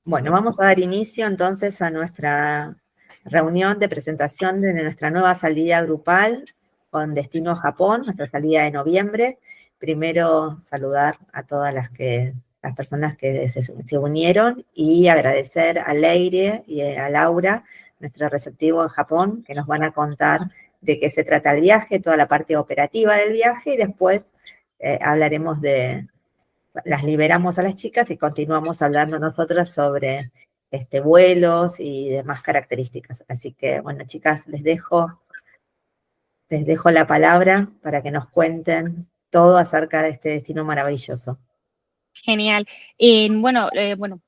Bueno, vamos a dar inicio entonces a nuestra reunión de presentación de nuestra nueva salida grupal con destino Japón, nuestra salida de noviembre. Primero saludar a todas las personas que se unieron y agradecer a Leire y a Laura, nuestro receptivo en Japón, que nos van a contar de qué se trata el viaje, toda la parte operativa del viaje, y después hablaremos las liberamos a las chicas y continuamos hablando nosotras sobre vuelos y demás características. Así que, bueno, chicas, les dejo la palabra para que nos cuenten todo acerca de este destino maravilloso. Genial. Bueno,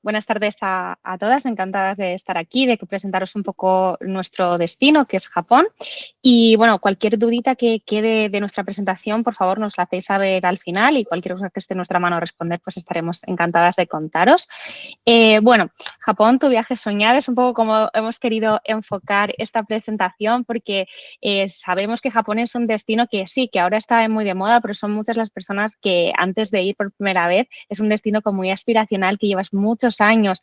buenas tardes a todas. Encantadas de estar aquí, de presentaros un poco nuestro destino, que es Japón. Y bueno, cualquier dudita que quede de nuestra presentación, por favor, nos la hacéis saber al final, y cualquier cosa que esté en nuestra mano a responder, pues estaremos encantadas de contaros. Bueno, Japón, tu viaje soñado, es un poco como hemos querido enfocar esta presentación, porque sabemos que Japón es un destino que sí, que ahora está muy de moda, pero son muchas las personas que antes de ir por primera vez, es un destino como muy aspiracional, que llevas muchos años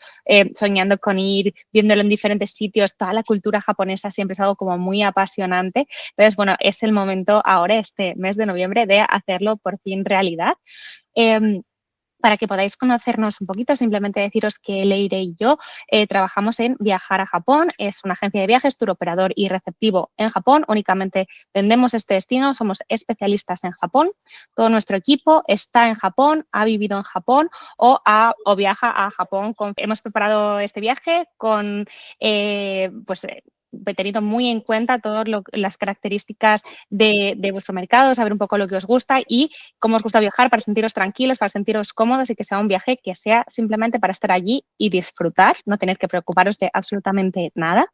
soñando con ir, viéndolo en diferentes sitios. Toda la cultura japonesa siempre es algo como muy apasionante. Entonces, bueno, es el momento ahora, este mes de noviembre, de hacerlo por fin realidad. Para que podáis conocernos un poquito, simplemente deciros que Leire y yo trabajamos en Viajar a Japón. Es una agencia de viajes, tour operador y receptivo en Japón. Únicamente vendemos este destino, somos especialistas en Japón. Todo nuestro equipo está en Japón, ha vivido en Japón o viaja a Japón. Hemos preparado este viaje con teniendo muy en cuenta todas las características de vuestro mercado, saber un poco lo que os gusta y cómo os gusta viajar, para sentiros tranquilos, para sentiros cómodos, y que sea un viaje que sea simplemente para estar allí y disfrutar, no tener que preocuparos de absolutamente nada.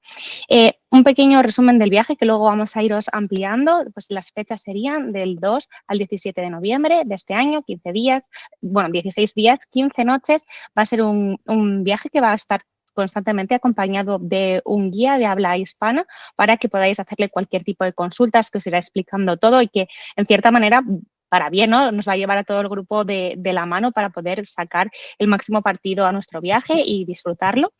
Un pequeño resumen del viaje que luego vamos a iros ampliando. Pues las fechas serían del 2 al 17 de noviembre de este año, 15 días, bueno, 16 días, 15 noches. Va a ser un viaje que va a estar constantemente acompañado de un guía de habla hispana, para que podáis hacerle cualquier tipo de consultas, que os irá explicando todo, y que en cierta manera, para bien, ¿no?, nos va a llevar a todo el grupo de la mano para poder sacar el máximo partido a nuestro viaje y disfrutarlo.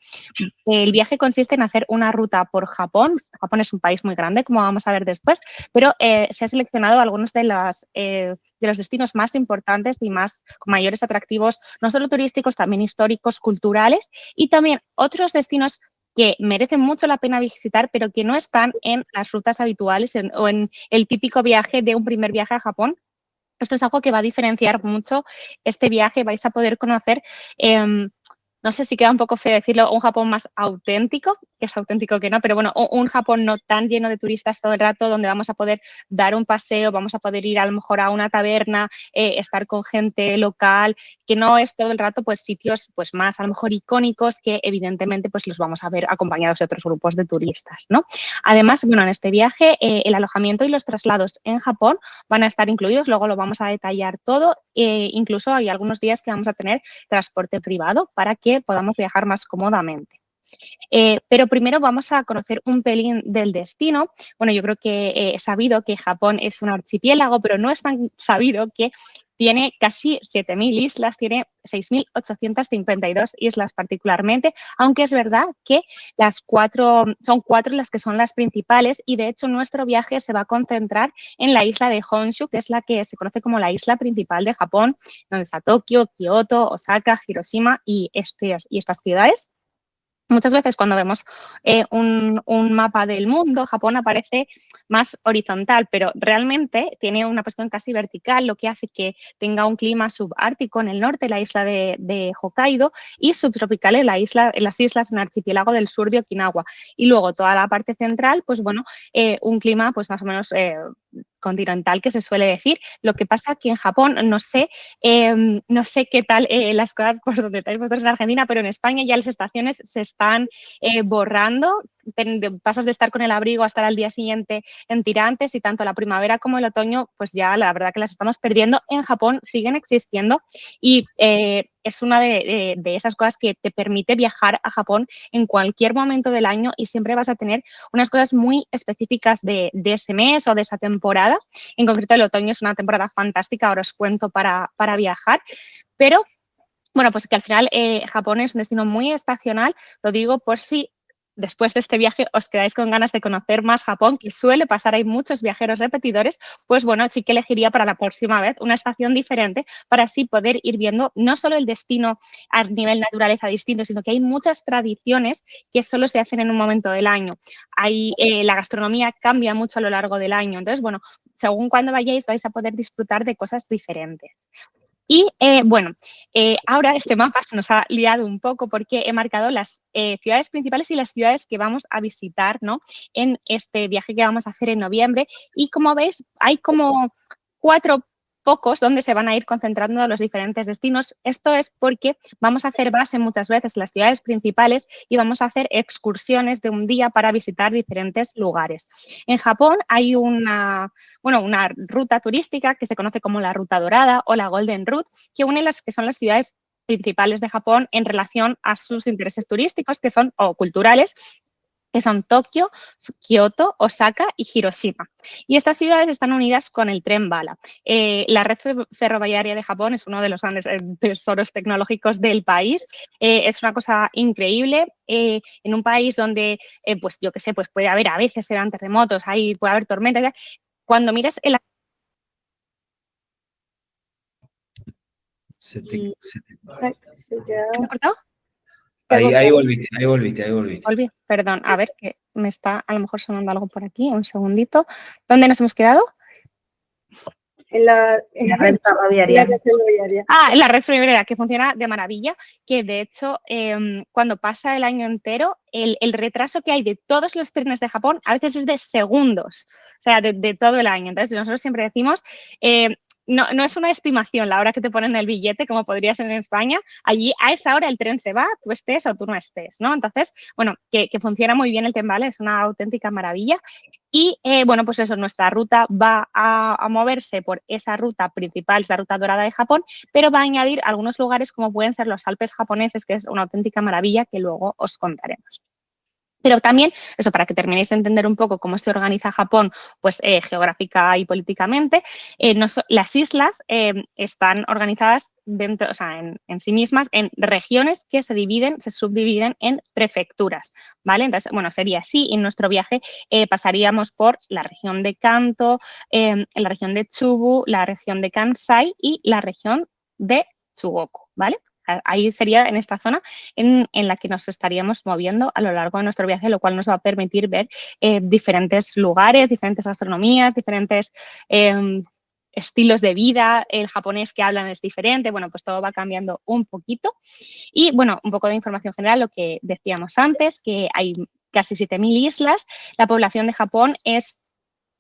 El viaje consiste en hacer una ruta por Japón. Japón es un país muy grande, como vamos a ver después, pero se ha seleccionado algunos de los destinos más importantes y con mayores atractivos, no solo turísticos, también históricos, culturales, y también otros destinos que merecen mucho la pena visitar, pero que no están en las rutas habituales o en el típico viaje de un primer viaje a Japón. Esto es algo que va a diferenciar mucho este viaje. Vais a poder conocer, no sé si queda un poco feo decirlo, un Japón más auténtico, que es auténtico que no, pero bueno, un Japón no tan lleno de turistas todo el rato, donde vamos a poder dar un paseo, vamos a poder ir a lo mejor a una taberna, estar con gente local, que no es todo el rato pues sitios pues más a lo mejor icónicos, que evidentemente pues los vamos a ver acompañados de otros grupos de turistas, ¿no? Además, bueno, en este viaje el alojamiento y los traslados en Japón van a estar incluidos, luego lo vamos a detallar todo. Incluso hay algunos días que vamos a tener transporte privado para que podamos viajar más cómodamente. Pero primero vamos a conocer un pelín del destino. Bueno, yo creo que he sabido que Japón es un archipiélago, pero no es tan sabido que tiene casi 7.000 islas, tiene 6.852 islas particularmente, aunque es verdad que son cuatro las que son las principales, y de hecho nuestro viaje se va a concentrar en la isla de Honshu, que es la que se conoce como la isla principal de Japón, donde está Tokio, Kioto, Osaka, Hiroshima y estas ciudades. Muchas veces cuando vemos un mapa del mundo, Japón aparece más horizontal, pero realmente tiene una posición casi vertical, lo que hace que tenga un clima subártico en el norte, la isla de Hokkaido, y subtropical en las islas en el archipiélago del sur de Okinawa. Y luego toda la parte central, pues bueno, un clima pues más o menos continental, que se suele decir. Lo que pasa que en Japón, no sé qué tal las cosas por donde estáis vosotros en Argentina, pero en España ya las estaciones se están borrando. Pasas de estar con el abrigo a estar al día siguiente en tirantes, y tanto la primavera como el otoño, pues ya la verdad que las estamos perdiendo. En Japón siguen existiendo, y es una de esas cosas que te permite viajar a Japón en cualquier momento del año, y siempre vas a tener unas cosas muy específicas de ese mes o de esa temporada. En concreto, el otoño es una temporada fantástica, ahora os cuento, para viajar, pero bueno, pues que al final Japón es un destino muy estacional, lo digo por si después de este viaje os quedáis con ganas de conocer más Japón, que suele pasar, hay muchos viajeros repetidores, pues bueno, sí que elegiría para la próxima vez una estación diferente para así poder ir viendo no solo el destino a nivel naturaleza distinto, sino que hay muchas tradiciones que solo se hacen en un momento del año. La gastronomía cambia mucho a lo largo del año, entonces, bueno, según cuando vayáis vais a poder disfrutar de cosas diferentes. Y bueno, ahora este mapa se nos ha liado un poco porque he marcado las ciudades principales y las ciudades que vamos a visitar, ¿no?, en este viaje que vamos a hacer en noviembre. Y como veis, hay como 4 pocos donde se van a ir concentrando los diferentes destinos. Esto es porque vamos a hacer base muchas veces en las ciudades principales y vamos a hacer excursiones de un día para visitar diferentes lugares. En Japón hay una ruta turística que se conoce como la Ruta Dorada o la Golden Route, que une las que son las ciudades principales de Japón en relación a sus intereses turísticos o culturales, que son Tokio, Kioto, Osaka y Hiroshima. Y estas ciudades están unidas con el tren bala. La red ferroviaria de Japón es uno de los grandes tesoros tecnológicos del país. Es una cosa increíble. En un país donde, pues yo qué sé, pues puede haber, a veces se dan terremotos, puede haber tormentas. Cuando miras el... ¿Me ha cortado? Ahí volviste. Volví, perdón, a ver, que me está a lo mejor sonando algo por aquí, un segundito. ¿Dónde nos hemos quedado? En la red ferroviaria. En la red ferroviaria, que funciona de maravilla, que de hecho cuando pasa el año entero, el retraso que hay de todos los trenes de Japón a veces es de segundos, o sea, de todo el año. Entonces nosotros siempre decimos... no es una estimación la hora que te ponen el billete, como podría ser en España. Allí a esa hora el tren se va, tú estés o tú no estés, ¿no? Entonces, bueno, que funciona muy bien el tren bala, es una auténtica maravilla. Y, bueno, pues eso, nuestra ruta va a moverse por esa ruta principal, esa Ruta Dorada de Japón, pero va a añadir algunos lugares como pueden ser los Alpes japoneses, que es una auténtica maravilla que luego os contaremos. Pero también, eso, para que terminéis de entender un poco cómo se organiza Japón, pues geográfica y políticamente, las islas están organizadas dentro, o sea, en sí mismas, en regiones que se subdividen en prefecturas, ¿vale? Entonces, bueno, sería así. En nuestro viaje pasaríamos por la región de Kanto, la región de Chubu, la región de Kansai y la región de Chugoku, ¿vale? Ahí sería en esta zona en la que nos estaríamos moviendo a lo largo de nuestro viaje, lo cual nos va a permitir ver diferentes lugares, diferentes gastronomías, diferentes estilos de vida. El japonés que hablan es diferente, bueno, pues todo va cambiando un poquito. Y bueno, un poco de información general, lo que decíamos antes, que hay casi 7.000 islas. La población de Japón es...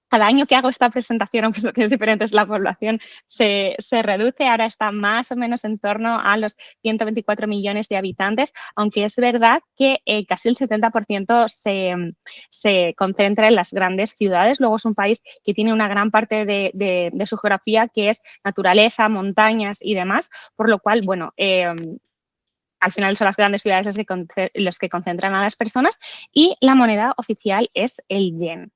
Cada año que hago esta presentación, pues lo que es diferente es la población se reduce, ahora está más o menos en torno a los 124 millones de habitantes, aunque es verdad que casi el 70% se concentra en las grandes ciudades. Luego es un país que tiene una gran parte de su geografía que es naturaleza, montañas y demás, por lo cual, bueno, al final son las grandes ciudades los que concentran a las personas y la moneda oficial es el yen.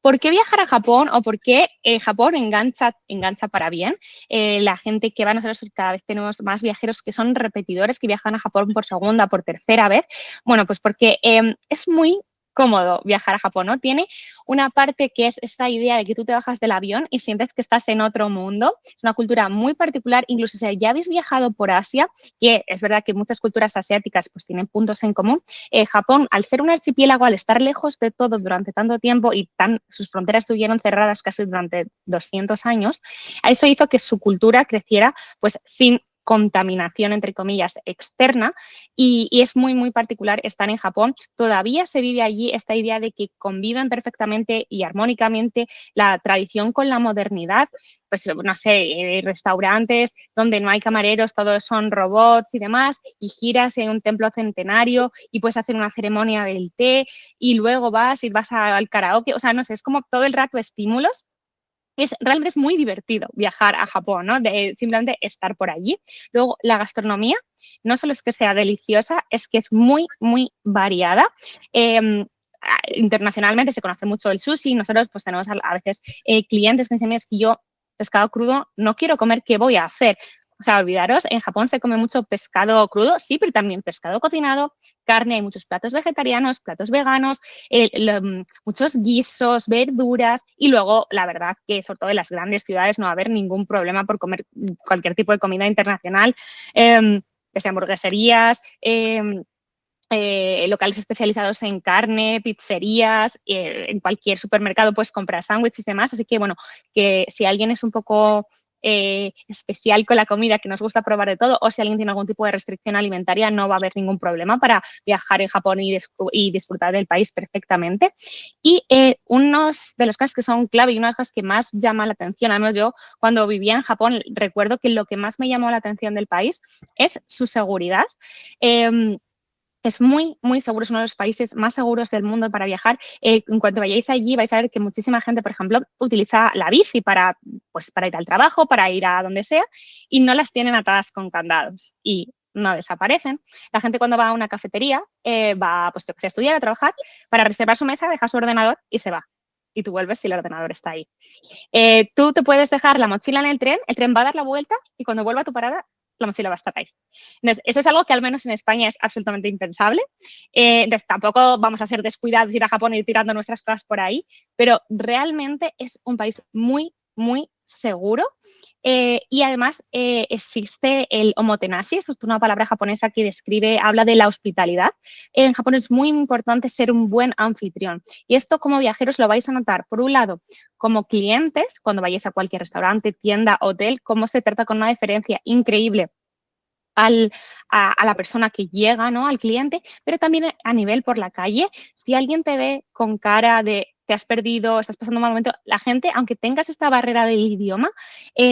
¿Por qué viajar a Japón o por qué Japón engancha para bien? La gente que va, nosotros cada vez tenemos más viajeros que son repetidores, que viajan a Japón por segunda, por tercera vez. Bueno, pues porque es muy cómodo viajar a Japón, ¿no? Tiene una parte que es esta idea de que tú te bajas del avión y sientes que estás en otro mundo. Es una cultura muy particular, incluso si ya habéis viajado por Asia, que es verdad que muchas culturas asiáticas pues tienen puntos en común. Japón, al ser un archipiélago, al estar lejos de todo durante tanto tiempo y sus fronteras estuvieron cerradas casi durante 200 años, eso hizo que su cultura creciera pues sin contaminación, entre comillas, externa y es muy, muy particular estar en Japón. Todavía se vive allí esta idea de que conviven perfectamente y armónicamente la tradición con la modernidad. Pues, no sé, restaurantes donde no hay camareros, todos son robots y demás, y giras en un templo centenario y puedes hacer una ceremonia del té y luego vas al karaoke. O sea, no sé, es como todo el rato estímulos. Realmente es muy divertido viajar a Japón, ¿no? Simplemente estar por allí. Luego, la gastronomía no solo es que sea deliciosa, es que es muy, muy variada. Internacionalmente se conoce mucho el sushi. Nosotros pues tenemos a veces clientes que dicen, es que yo pescado crudo no quiero comer, ¿qué voy a hacer? O sea, olvidaros, en Japón se come mucho pescado crudo, sí, pero también pescado cocinado, carne, hay muchos platos vegetarianos, platos veganos, muchos guisos, verduras y luego, la verdad, que sobre todo en las grandes ciudades no va a haber ningún problema por comer cualquier tipo de comida internacional, que sean hamburgueserías, locales especializados en carne, pizzerías, en cualquier supermercado puedes comprar sándwiches y demás, así que bueno, que si alguien es un poco especial con la comida, que nos gusta probar de todo, o si alguien tiene algún tipo de restricción alimentaria, no va a haber ningún problema para viajar en Japón y disfrutar del país perfectamente. Y unos de los casos que son clave y una de las cosas que más llama la atención, además yo cuando vivía en Japón recuerdo que lo que más me llamó la atención del país es su seguridad. Es muy, muy seguro, es uno de los países más seguros del mundo para viajar. En cuanto vayáis allí vais a ver que muchísima gente, por ejemplo, utiliza la bici para ir al trabajo, para ir a donde sea, y no las tienen atadas con candados y no desaparecen. La gente cuando va a una cafetería va pues, a estudiar, a trabajar, para reservar su mesa, deja su ordenador y se va. Y tú vuelves si el ordenador está ahí. Tú te puedes dejar la mochila en el tren va a dar la vuelta y cuando vuelva a tu parada la mochila va a estar ahí. Entonces, eso es algo que al menos en España es absolutamente impensable. Entonces, tampoco vamos a ser descuidados, ir a Japón y ir tirando nuestras cosas por ahí, pero realmente es un país muy, muy seguro. Y además existe el omotenashi, esto es una palabra japonesa que habla de la hospitalidad. En Japón es muy importante ser un buen anfitrión. Y esto como viajeros lo vais a notar, por un lado, como clientes, cuando vayáis a cualquier restaurante, tienda, hotel, cómo se trata con una diferencia increíble a la persona que llega, ¿no? Al cliente, pero también a nivel por la calle. Si alguien te ve con cara de te has perdido, estás pasando un mal momento, la gente, aunque tengas esta barrera del idioma,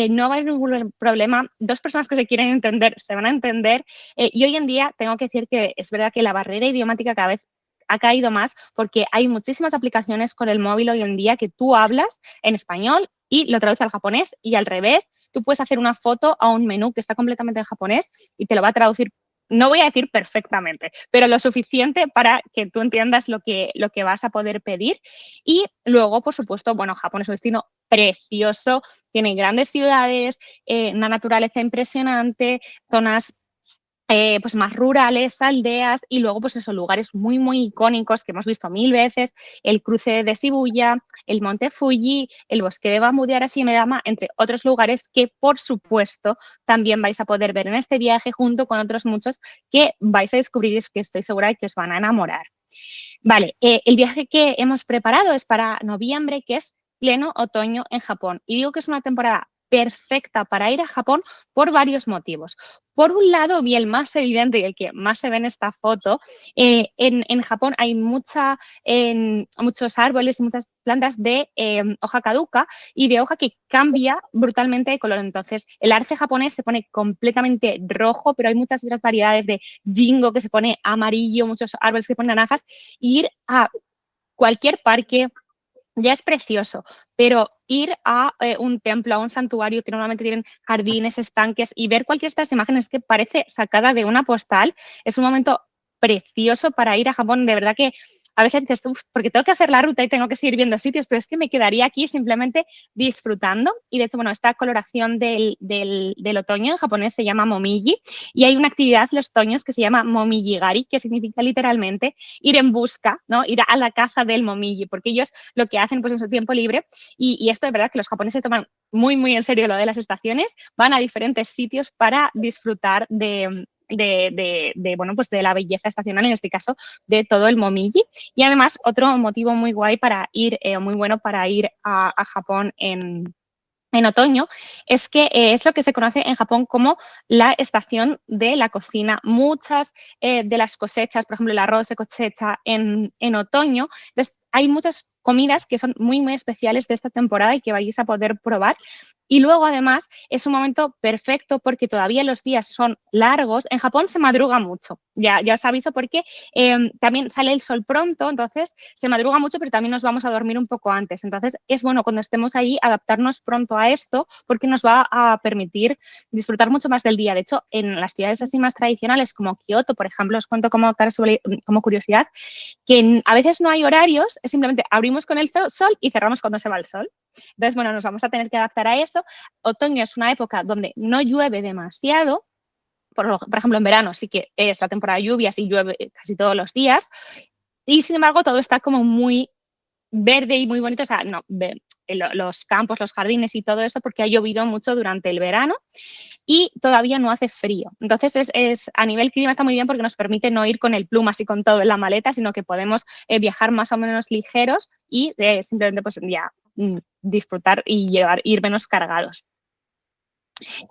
no va a haber ningún problema. Dos personas que se quieren entender, se van a entender. Y hoy en día tengo que decir que es verdad que la barrera idiomática cada vez ha caído más porque hay muchísimas aplicaciones con el móvil hoy en día que tú hablas en español y lo traduce al japonés y al revés. Tú puedes hacer una foto a un menú que está completamente en japonés y te lo va a traducir, no voy a decir perfectamente, pero lo suficiente para que tú entiendas lo que vas a poder pedir. Y luego, por supuesto, bueno, Japón es un destino precioso, tiene grandes ciudades, una naturaleza impresionante, zonas pues más rurales, aldeas y luego pues esos lugares muy, muy icónicos que hemos visto 1000 veces, el cruce de Shibuya, el monte Fuji, el bosque de bambú de Arashiyama, entre otros lugares que por supuesto también vais a poder ver en este viaje junto con otros muchos que vais a descubrir y que estoy segura de que os van a enamorar. Vale, el viaje que hemos preparado es para noviembre, que es pleno otoño en Japón. Y digo que es una temporada perfecta para ir a Japón por varios motivos. Por un lado, y el más evidente y el que más se ve en esta foto, en Japón hay muchos árboles y muchas plantas de hoja caduca y de hoja que cambia brutalmente de color. Entonces, el arce japonés se pone completamente rojo, pero hay muchas otras variedades de jingo que se pone amarillo, muchos árboles que se ponen naranjas. Y ir a cualquier parque ya es precioso, pero ir a un templo, a un santuario que normalmente tienen jardines, estanques y ver cualquiera de estas imágenes que parece sacada de una postal es un momento precioso para ir a Japón. De verdad que a veces dices, porque tengo que hacer la ruta y tengo que seguir viendo sitios, pero es que me quedaría aquí simplemente disfrutando. Y de hecho, bueno, esta coloración del otoño en japonés se llama momiji y hay una actividad los otoños que se llama momijigari, que significa literalmente ir en busca, ¿no? Ir a la caza del momiji, porque ellos lo que hacen pues en su tiempo libre, y esto es verdad que los japoneses toman muy, muy en serio lo de las estaciones, van a diferentes sitios para disfrutar de bueno, pues de la belleza estacional, en este caso, de todo el momiji. Y además, otro motivo muy guay para ir, muy bueno para ir a Japón en otoño, es que es lo que se conoce en Japón como la estación de la cocina. Muchas de las cosechas, por ejemplo, el arroz se cosecha en otoño. Entonces, hay muchas comidas que son muy, muy especiales de esta temporada y que vais a poder probar. Y luego, además, es un momento perfecto porque todavía los días son largos. En Japón se madruga mucho, ya os aviso, porque también sale el sol pronto, entonces se madruga mucho, pero también nos vamos a dormir un poco antes. Entonces, es bueno cuando estemos ahí adaptarnos pronto a esto porque nos va a permitir disfrutar mucho más del día. De hecho, en las ciudades así más tradicionales como Kioto, por ejemplo, os cuento como curiosidad, que a veces no hay horarios, es simplemente abrimos con el sol y cerramos cuando se va el sol. Entonces, bueno, nos vamos a tener que adaptar a eso. Otoño es una época donde no llueve demasiado. Por ejemplo, en verano sí que es la temporada de lluvias y llueve casi todos los días. Y, sin embargo, todo está como muy verde y muy bonito. O sea, no, los campos, los jardines y todo eso, porque ha llovido mucho durante el verano y todavía no hace frío. Entonces, a nivel clima está muy bien porque nos permite no ir con el plumas y con todo en la maleta, sino que podemos viajar más o menos ligeros y simplemente pues ya disfrutar y ir menos cargados.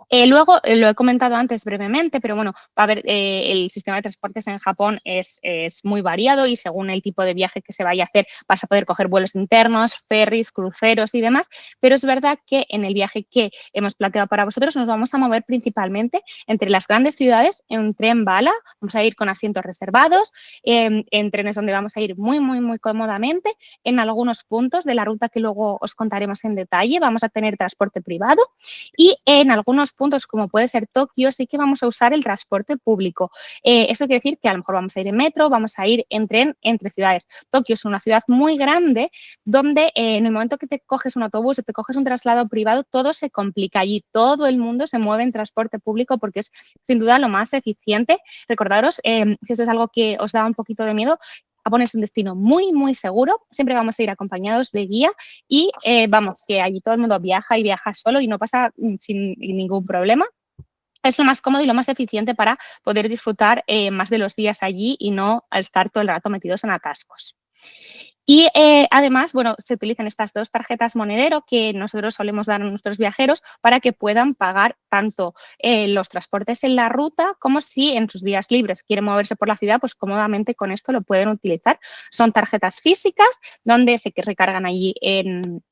Luego, lo he comentado antes brevemente, pero bueno, va a haber, el sistema de transportes en Japón es muy variado y según el tipo de viaje que se vaya a hacer vas a poder coger vuelos internos, ferries, cruceros y demás, pero es verdad que en el viaje que hemos planteado para vosotros nos vamos a mover principalmente entre las grandes ciudades en tren bala, vamos a ir con asientos reservados, en trenes donde vamos a ir muy, muy, muy cómodamente. En algunos puntos de la ruta que luego os contaremos en detalle vamos a tener transporte privado y en algunos puntos, como puede ser Tokio, sí que vamos a usar el transporte público. Eso quiere decir que a lo mejor vamos a ir en metro, vamos a ir en tren entre ciudades. Tokio es una ciudad muy grande donde en el momento que te coges un autobús o te coges un traslado privado, todo se complica allí. Todo el mundo se mueve en transporte público porque es sin duda lo más eficiente. Recordaros, si esto es algo que os da un poquito de miedo, Japón es un destino muy, muy seguro. Siempre vamos a ir acompañados de guía y vamos, que allí todo el mundo viaja y viaja solo y no pasa sin ningún problema. Es lo más cómodo y lo más eficiente para poder disfrutar más de los días allí y no estar todo el rato metidos en atascos. Y además, bueno, se utilizan estas dos tarjetas monedero que nosotros solemos dar a nuestros viajeros para que puedan pagar tanto los transportes en la ruta como si en sus días libres quieren moverse por la ciudad, pues cómodamente con esto lo pueden utilizar. Son tarjetas físicas donde se recargan allí en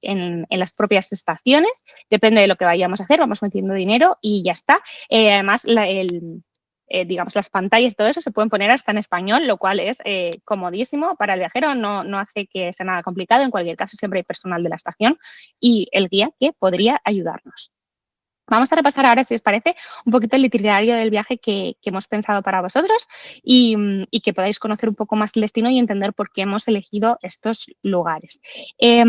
las propias estaciones. Depende de lo que vayamos a hacer, vamos metiendo dinero y ya está. Además, digamos, las pantallas y todo eso se pueden poner hasta en español, lo cual es comodísimo para el viajero, no hace que sea nada complicado. En cualquier caso, siempre hay personal de la estación y el guía que podría ayudarnos. Vamos a repasar ahora, si os parece, un poquito el itinerario del viaje que hemos pensado para vosotros y que podáis conocer un poco más el destino y entender por qué hemos elegido estos lugares.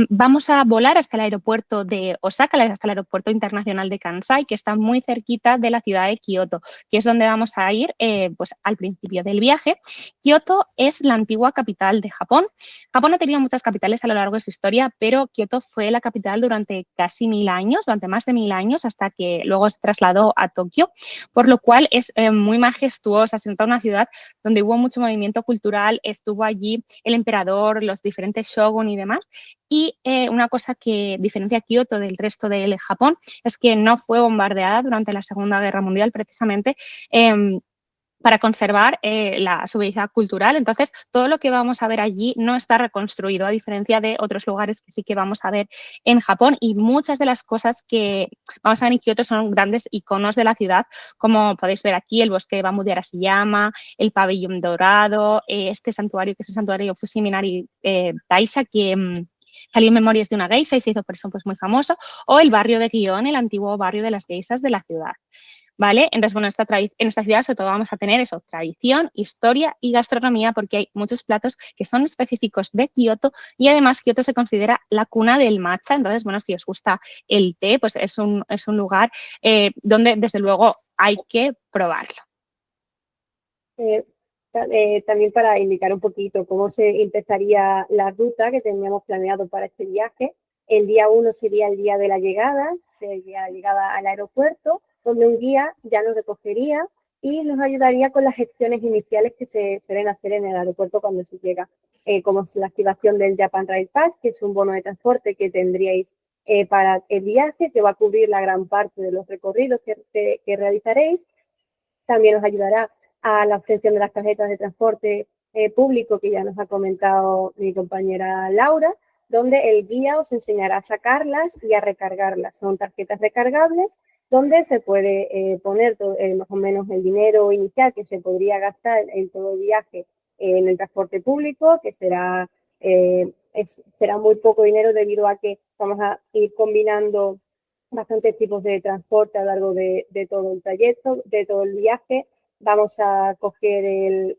Vamos a volar hasta el aeropuerto de Osaka, hasta el aeropuerto internacional de Kansai, que está muy cerquita de la ciudad de Kioto, que es donde vamos a ir pues, al principio del viaje. Kioto es la antigua capital de Japón. Japón ha tenido muchas capitales a lo largo de su historia, pero Kioto fue la capital durante casi 1000 años, durante más de 1000 años, hasta que luego se trasladó a Tokio, por lo cual es muy majestuosa, es una ciudad donde hubo mucho movimiento cultural, estuvo allí el emperador, los diferentes shogun y demás. Y una cosa que diferencia a Kioto del resto del Japón es que no fue bombardeada durante la Segunda Guerra Mundial, precisamente para conservar su belleza cultural. Entonces, todo lo que vamos a ver allí no está reconstruido, a diferencia de otros lugares que sí que vamos a ver en Japón. Y muchas de las cosas que vamos a ver en Kioto son grandes iconos de la ciudad, como podéis ver aquí, el bosque de bambú de Arashiyama, el pabellón dorado, este santuario que es el santuario Fushimi-Inari Taisha, que salió en Memorias de una geisha y se hizo por eso pues, muy famoso, o el barrio de Gion, el antiguo barrio de las geishas de la ciudad. ¿Vale? Entonces, bueno, en esta ciudad sobre todo vamos a tener eso, tradición, historia y gastronomía, porque hay muchos platos que son específicos de Kioto y además Kioto se considera la cuna del matcha. Entonces, bueno, si os gusta el té, pues es un lugar donde desde luego hay que probarlo. También para indicar un poquito cómo se empezaría la ruta que teníamos planeado para este viaje. El día 1 sería el día de la llegada al aeropuerto, donde un guía ya nos recogería y nos ayudaría con las gestiones iniciales que se suelen hacer en el aeropuerto cuando se llega, como es la activación del Japan Rail Pass, que es un bono de transporte que tendríais para el viaje, que va a cubrir la gran parte de los recorridos que realizaréis. También os ayudará a la obtención de las tarjetas de transporte público que ya nos ha comentado mi compañera Laura, donde el guía os enseñará a sacarlas y a recargarlas. Son tarjetas recargables donde se puede poner más o menos el dinero inicial que se podría gastar en todo el viaje en el transporte público, que será muy poco dinero debido a que vamos a ir combinando bastantes tipos de transporte a lo largo de todo el trayecto, de todo el viaje. Vamos a coger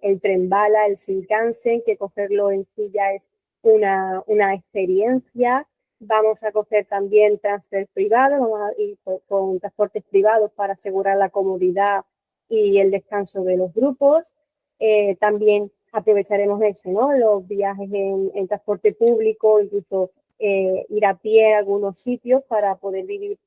el tren bala, el Shinkansen, que cogerlo en sí ya es una experiencia. Vamos a coger también transfer privado, vamos a ir con transportes privados para asegurar la comodidad y el descanso de los grupos. También aprovecharemos eso, ¿no? Los viajes en transporte público, incluso ir a pie a algunos sitios para poder vivir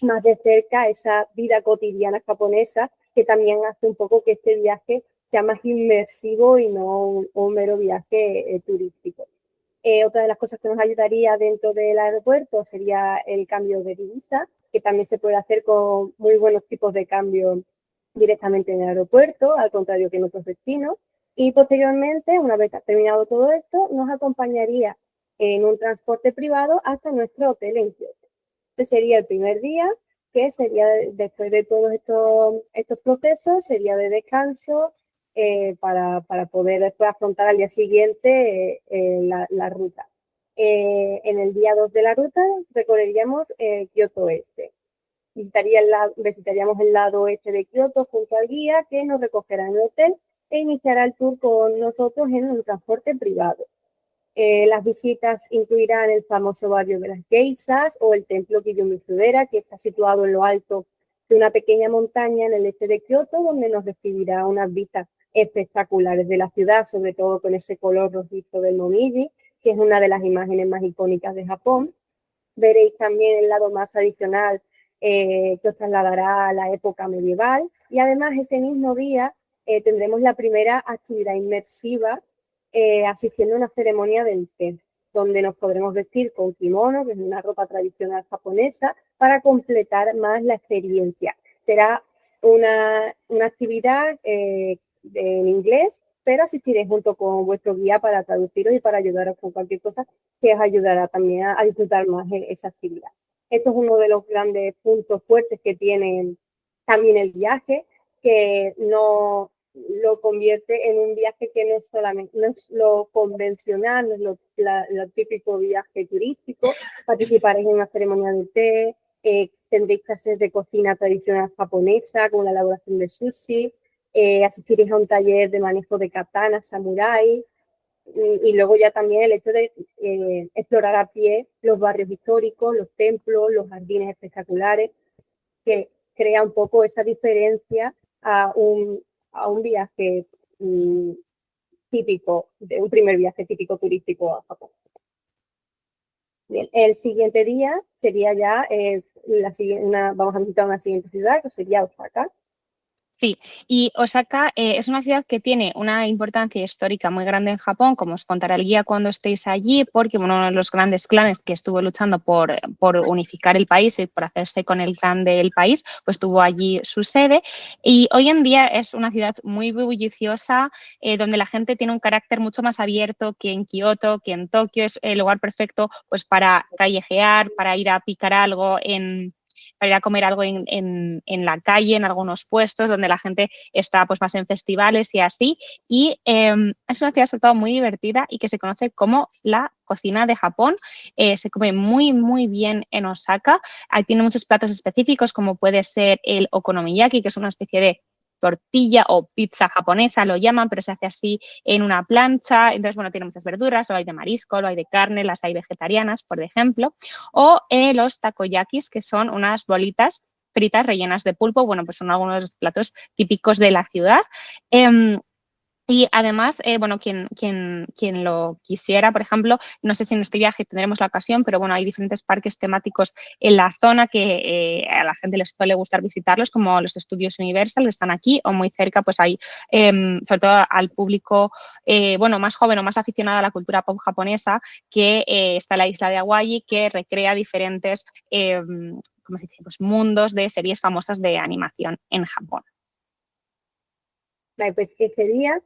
más de cerca esa vida cotidiana japonesa, que también hace un poco que este viaje sea más inmersivo y no un mero viaje turístico. Otra de las cosas que nos ayudaría dentro del aeropuerto sería el cambio de divisa, que también se puede hacer con muy buenos tipos de cambio directamente en el aeropuerto, al contrario que en otros destinos. Y posteriormente, una vez terminado todo esto, nos acompañaría en un transporte privado hasta nuestro hotel en Kioto. Este sería el primer día, que sería después de todos estos procesos, sería de descanso para poder después afrontar al día siguiente la ruta. En el día 2 de la ruta recorreríamos Kioto Este. Visitaríamos el lado oeste de Kioto junto al guía que nos recogerá en el hotel e iniciará el tour con nosotros en un transporte privado. Las visitas incluirán el famoso barrio de las Geisas o el templo Kiyomizu-dera, que está situado en lo alto de una pequeña montaña en el este de Kioto, donde nos recibirá unas vistas espectaculares de la ciudad, sobre todo con ese color rojizo del Momiji, que es una de las imágenes más icónicas de Japón. Veréis también el lado más tradicional que os trasladará a la época medieval, y además ese mismo día tendremos la primera actividad inmersiva asistiendo a una ceremonia del té, donde nos podremos vestir con kimono, que es una ropa tradicional japonesa, para completar más la experiencia. Será una actividad en inglés, pero asistiréis junto con vuestro guía para traduciros y para ayudaros con cualquier cosa que os ayudará también a disfrutar más esa actividad. Esto es uno de los grandes puntos fuertes que tiene también el viaje, que no lo convierte en un viaje que no es lo convencional, no es lo típico viaje turístico. Participaréis en una ceremonia de té, tendréis clases de cocina tradicional japonesa con la elaboración de sushi, asistiréis a un taller de manejo de katana samurái, y luego ya también el hecho de explorar a pie los barrios históricos, los templos, los jardines espectaculares, que crea un poco esa diferencia a un viaje típico, de un primer viaje típico turístico a Japón. Bien, el siguiente día sería ya, vamos a visitar una siguiente ciudad, que sería Osaka. Sí, y Osaka es una ciudad que tiene una importancia histórica muy grande en Japón, como os contará el guía cuando estéis allí, porque uno de los grandes clanes que estuvo luchando por unificar el país y por hacerse con el clan del país, pues tuvo allí su sede. Y hoy en día es una ciudad muy bulliciosa, donde la gente tiene un carácter mucho más abierto que en Kioto, que en Tokio. Es el lugar perfecto pues para callejear, para ir a picar algo para ir a comer algo en la calle, en algunos puestos donde la gente está pues más en festivales y así. Y es una ciudad sobre todo muy divertida y que se conoce como la cocina de Japón. Se come muy, muy bien en Osaka. Ahí tiene muchos platos específicos, como puede ser el okonomiyaki, que es una especie de tortilla o pizza japonesa, lo llaman, pero se hace así en una plancha. Entonces, bueno, tiene muchas verduras, lo hay de marisco, lo hay de carne, las hay vegetarianas, por ejemplo. O los takoyakis, que son unas bolitas fritas rellenas de pulpo. Bueno, pues son algunos de los platos típicos de la ciudad. Y además, bueno, quien lo quisiera, por ejemplo, no sé si en este viaje tendremos la ocasión, pero bueno, hay diferentes parques temáticos en la zona que a la gente les suele gustar visitarlos, como los estudios Universal que están aquí, o muy cerca, pues hay, sobre todo al público, bueno, más joven o más aficionado a la cultura pop japonesa, que está en la isla de Hawaii, que recrea diferentes, ¿cómo se dice? Pues mundos de series famosas de animación en Japón. Vale, pues este día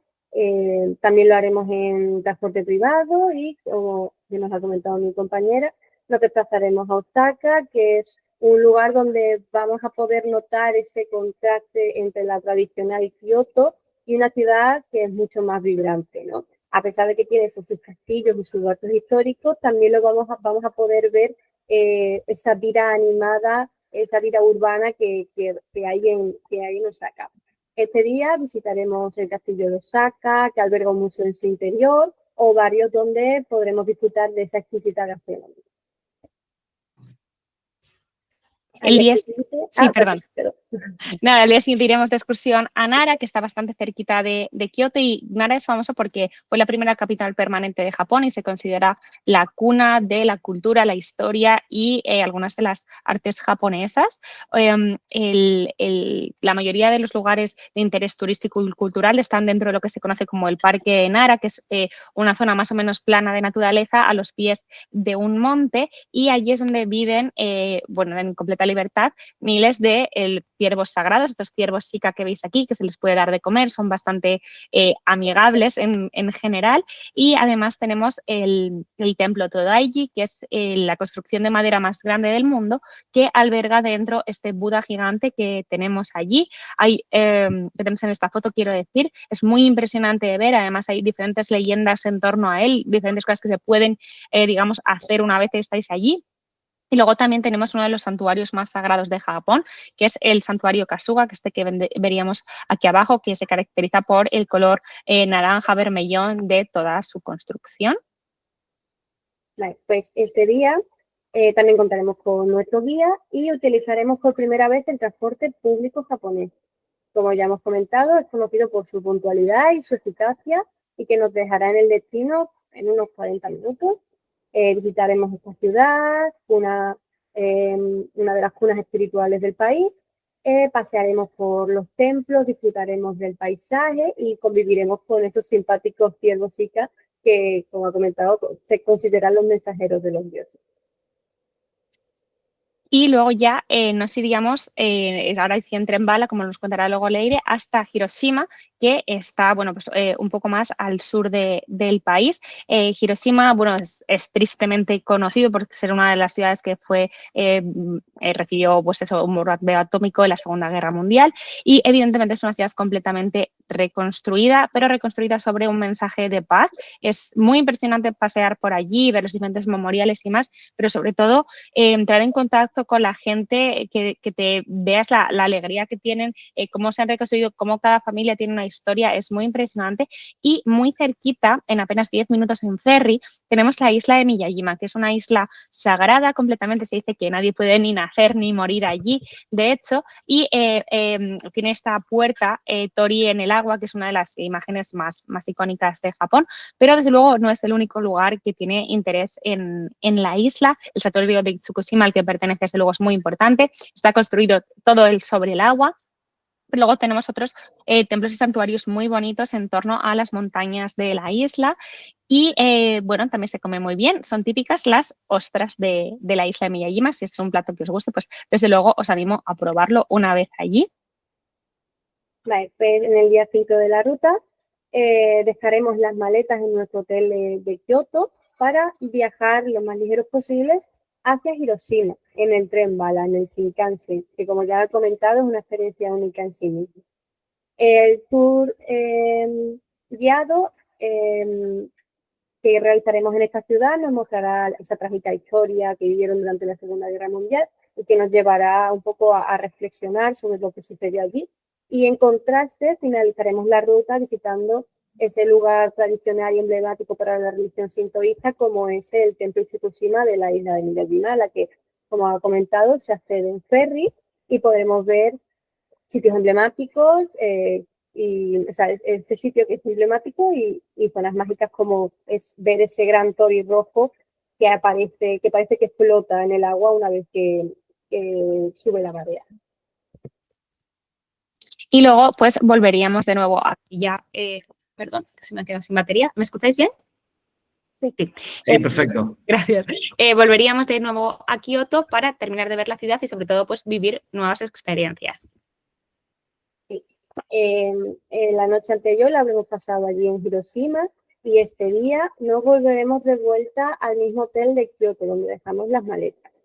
también lo haremos en transporte privado y, como ya nos ha comentado mi compañera, nos desplazaremos a Osaka, que es un lugar donde vamos a poder notar ese contraste entre la tradicional Kioto y una ciudad que es mucho más vibrante, ¿no? A pesar de que tiene sus castillos y sus datos históricos, también lo vamos a poder ver esa vida animada, esa vida urbana que hay en Osaka. Este día visitaremos el castillo de Osaka, que alberga un museo en su interior, o varios donde podremos disfrutar de esa exquisita gastronomía. El día, sí, perdón. Pero... Nada, el día siguiente iremos de excursión a Nara, que está bastante cerquita de Kioto, y Nara es famoso porque fue la primera capital permanente de Japón y se considera la cuna de la cultura, la historia y algunas de las artes japonesas. La mayoría de los lugares de interés turístico y cultural están dentro de lo que se conoce como el Parque Nara, que es una zona más o menos plana de naturaleza a los pies de un monte, y allí es donde viven, bueno, en completa libertad, miles de ciervos sagrados, estos ciervos Shika que veis aquí, que se les puede dar de comer, son bastante amigables en general, y además tenemos el templo Todaiji, que es la construcción de madera más grande del mundo, que alberga dentro este Buda gigante que tenemos allí. Que tenemos en esta foto, quiero decir, es muy impresionante de ver, además hay diferentes leyendas en torno a él, diferentes cosas que se pueden, digamos, hacer una vez que estáis allí. Y luego también tenemos uno de los santuarios más sagrados de Japón, que es el santuario Kasuga, que veríamos aquí abajo, que se caracteriza por el color naranja vermellón de toda su construcción. Vale, pues este día también contaremos con nuestro guía y utilizaremos por primera vez el transporte público japonés. Como ya hemos comentado, es conocido por su puntualidad y su eficacia y que nos dejará en el destino en unos 40 minutos. Visitaremos esta ciudad, una de las cunas espirituales del país, pasearemos por los templos, disfrutaremos del paisaje y conviviremos con esos simpáticos ciervos Shika que, como ha comentado, se consideran los mensajeros de los dioses. Y luego ya nos iríamos, ahora sí en tren bala, como nos contará luego Leire, hasta Hiroshima, que está, bueno, pues un poco más al sur del país. Hiroshima, bueno, es tristemente conocido por ser una de las ciudades que recibió, pues eso, un bombardeo atómico en la Segunda Guerra Mundial, y evidentemente es una ciudad completamente reconstruida, pero reconstruida sobre un mensaje de paz. Es muy impresionante pasear por allí, ver los diferentes memoriales y más, pero sobre todo entrar en contacto con la gente, que te veas la alegría que tienen, cómo se han reconstruido, cómo cada familia tiene una historia, es muy impresionante. Y muy cerquita, en apenas 10 minutos en ferry, tenemos la isla de Miyajima, que es una isla sagrada completamente, se dice que nadie puede ni nacer ni morir allí, de hecho, y tiene esta puerta Tori en el agua, que es una de las imágenes más icónicas de Japón, pero desde luego no es el único lugar que tiene interés en la isla. El santuario de Tsukushima, al que pertenece, desde luego es muy importante, está construido todo sobre el agua. Pero luego tenemos otros templos y santuarios muy bonitos en torno a las montañas de la isla y, bueno, también se come muy bien. Son típicas las ostras de la isla de Miyajima. Si es un plato que os guste, pues desde luego os animo a probarlo una vez allí. Vale, pues en el día 5 de la ruta dejaremos las maletas en nuestro hotel de Kioto para viajar lo más ligeros posibles hacia Hiroshima en el tren bala, en el Shinkansen, que como ya he comentado es una experiencia única en sí mismo. El tour guiado que realizaremos en esta ciudad nos mostrará esa trágica historia que vivieron durante la Segunda Guerra Mundial y que nos llevará un poco a reflexionar sobre lo que sucedió allí. Y en contraste, finalizaremos la ruta visitando ese lugar tradicional y emblemático para la religión sintoísta como es el templo Tsukushima de la isla de Miyajima, a la que, como ha comentado, se accede en ferry y podremos ver sitios emblemáticos o sea, este sitio que es emblemático y zonas mágicas como es ver ese gran tori rojo que parece que flota en el agua una vez que sube la marea. Y luego, pues, volveríamos de nuevo aquí ya. Perdón, que se me ha quedado sin batería. ¿Me escucháis bien? Sí. Sí, perfecto. Gracias. Volveríamos de nuevo a Kioto para terminar de ver la ciudad y, sobre todo, pues, vivir nuevas experiencias. Sí. La noche anterior la habremos pasado allí en Hiroshima y este día nos volveremos de vuelta al mismo hotel de Kioto, donde dejamos las maletas.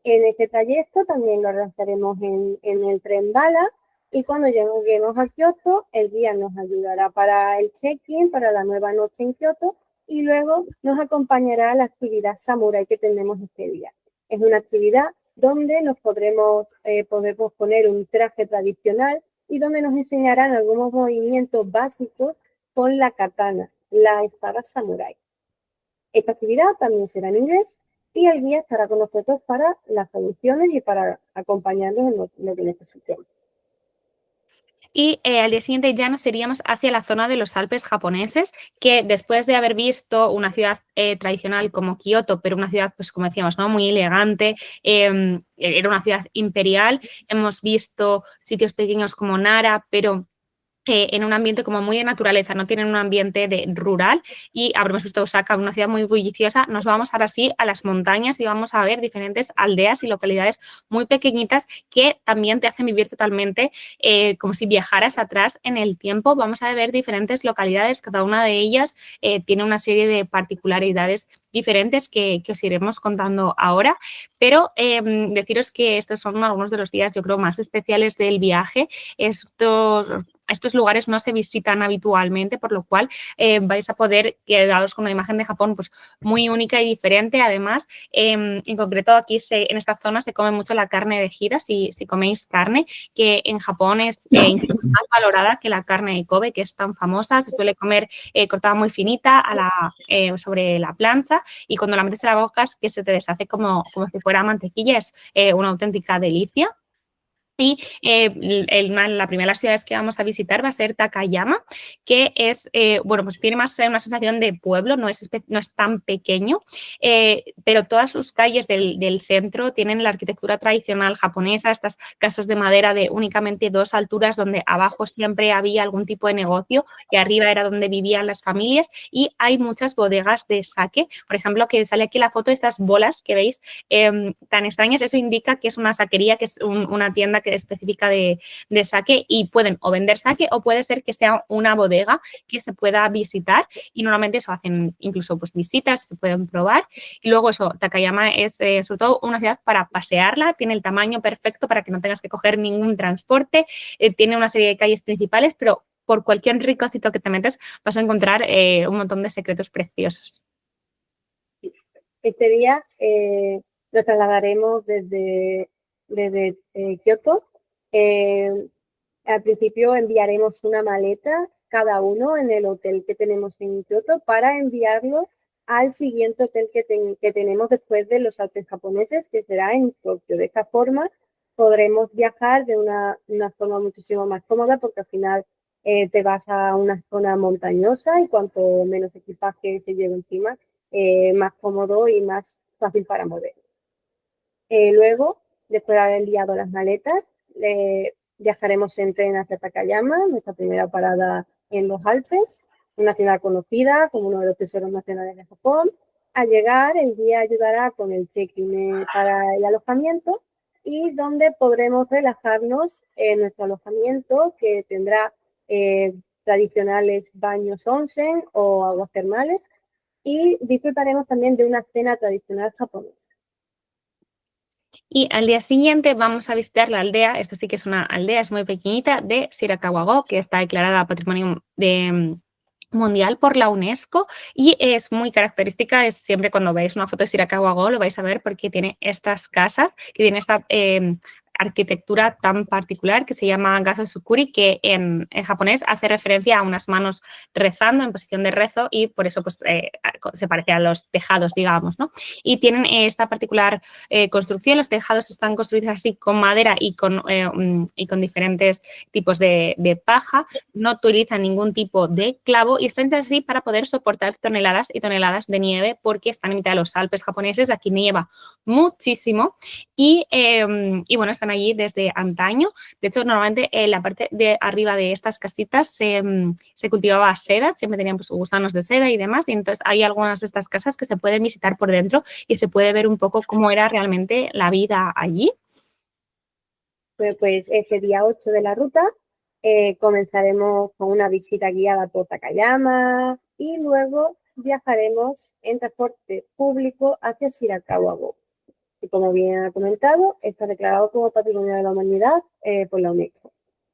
En este trayecto también lo realizaremos en el tren bala. Y cuando lleguemos a Kioto, el guía nos ayudará para el check-in, para la nueva noche en Kioto, y luego nos acompañará a la actividad Samurai que tenemos este día. Es una actividad donde nos podemos poner un traje tradicional y donde nos enseñarán algunos movimientos básicos con la katana, la espada Samurai. Esta actividad también será en inglés y el guía estará con nosotros para las soluciones y para acompañarnos en lo que necesitemos. Y al día siguiente ya nos iríamos hacia la zona de los Alpes japoneses, que después de haber visto una ciudad tradicional como Kioto, pero una ciudad, pues como decíamos, ¿no? Muy elegante, era una ciudad imperial, hemos visto sitios pequeños como Nara, pero en un ambiente como muy de naturaleza, no tienen un ambiente rural, y habremos visto Osaka, una ciudad muy bulliciosa. Nos vamos ahora sí a las montañas y vamos a ver diferentes aldeas y localidades muy pequeñitas que también te hacen vivir totalmente como si viajaras atrás en el tiempo. Vamos a ver diferentes localidades, cada una de ellas tiene una serie de particularidades diferentes que os iremos contando ahora, pero deciros que estos son algunos de los días, yo creo, más especiales del viaje. Estos lugares no se visitan habitualmente, por lo cual vais a poder quedaros con una imagen de Japón pues, muy única y diferente. Además, en concreto aquí en esta zona se come mucho la carne de Hira, si coméis carne, que en Japón es incluso más valorada que la carne de Kobe, que es tan famosa. Se suele comer cortada muy finita sobre la plancha, y cuando la metes en la boca es que se te deshace como si fuera mantequilla. Es una auténtica delicia. Y la primera de las ciudades que vamos a visitar va a ser Takayama, que es, bueno, pues tiene más una sensación de pueblo, no es tan pequeño, pero todas sus calles del centro tienen la arquitectura tradicional japonesa, estas casas de madera de únicamente 2 alturas, donde abajo siempre había algún tipo de negocio, y arriba era donde vivían las familias, y hay muchas bodegas de sake. Por ejemplo, que sale aquí la foto de estas bolas que veis tan extrañas, eso indica que es una saquería, que es una tienda específica de sake, y pueden o vender sake o puede ser que sea una bodega que se pueda visitar, y normalmente eso hacen incluso pues visitas, se pueden probar. Y luego eso, Takayama es sobre todo una ciudad para pasearla, tiene el tamaño perfecto para que no tengas que coger ningún transporte, tiene una serie de calles principales, pero por cualquier rinconcito que te metes vas a encontrar un montón de secretos preciosos. Este día nos trasladaremos desde Kioto. Al principio enviaremos una maleta cada uno en el hotel que tenemos en Kioto para enviarlo al siguiente hotel que tenemos después de los Alpes japoneses, que será en Tokio. De esta forma podremos viajar de una forma muchísimo más cómoda, porque al final te vas a una zona montañosa, y cuanto menos equipaje se lleve encima, más cómodo y más fácil para mover. Luego, después de haber enviado las maletas, viajaremos en tren hacia Takayama, nuestra primera parada en los Alpes, una ciudad conocida como uno de los tesoros nacionales de Japón. Al llegar, el guía ayudará con el check-in para el alojamiento, y donde podremos relajarnos en nuestro alojamiento, que tendrá tradicionales baños onsen o aguas termales, y disfrutaremos también de una cena tradicional japonesa. Y al día siguiente vamos a visitar la aldea, esto sí que es una aldea, es muy pequeñita, de Shirakawa-go, que está declarada Patrimonio Mundial por la UNESCO, y es muy característica. Es siempre cuando veáis una foto de Shirakawa-go lo vais a ver, porque tiene estas casas, que tiene esta arquitectura tan particular que se llama Gasosukuri, que en japonés hace referencia a unas manos rezando en posición de rezo, y por eso pues, se parece a los tejados, digamos, ¿no? Y tienen esta particular construcción. Los tejados están construidos así con madera y con diferentes tipos de paja, no utilizan ningún tipo de clavo, y están así para poder soportar toneladas y toneladas de nieve, porque están en mitad de los Alpes japoneses, aquí nieva muchísimo, y bueno, están allí desde antaño. De hecho, normalmente en la parte de arriba de estas casitas se cultivaba seda, siempre tenían pues, gusanos de seda y demás, y entonces hay algunas de estas casas que se pueden visitar por dentro y se puede ver un poco cómo era realmente la vida allí. Pues ese día 8 de la ruta comenzaremos con una visita guiada por Takayama, y luego viajaremos en transporte público hacia Shirakawa-go. Y como bien ha comentado, está declarado como Patrimonio de la Humanidad por la UNESCO.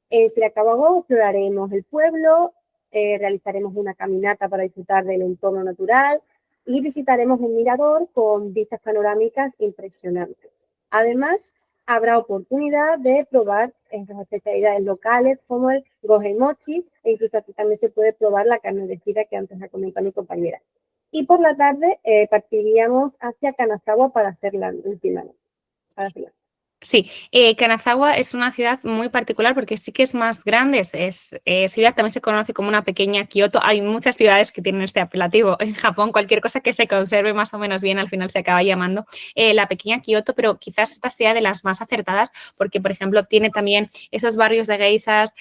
En Shirakawa-go exploraremos el pueblo, realizaremos una caminata para disfrutar del entorno natural, y visitaremos un mirador con vistas panorámicas impresionantes. Además, habrá oportunidad de probar estas especialidades locales como el gohei mochi, e incluso aquí también se puede probar la carne de Hira que antes ha comentado mi compañera. Y por la tarde partiríamos hacia Kanazawa para hacer la última noche. Sí, Kanazawa es una ciudad muy particular porque sí que es más grande, es ciudad, también se conoce como una pequeña Kioto. Hay muchas ciudades que tienen este apelativo. En Japón, cualquier cosa que se conserve más o menos bien al final se acaba llamando la pequeña Kioto, pero quizás esta sea de las más acertadas porque, por ejemplo, tiene también esos barrios de geishas,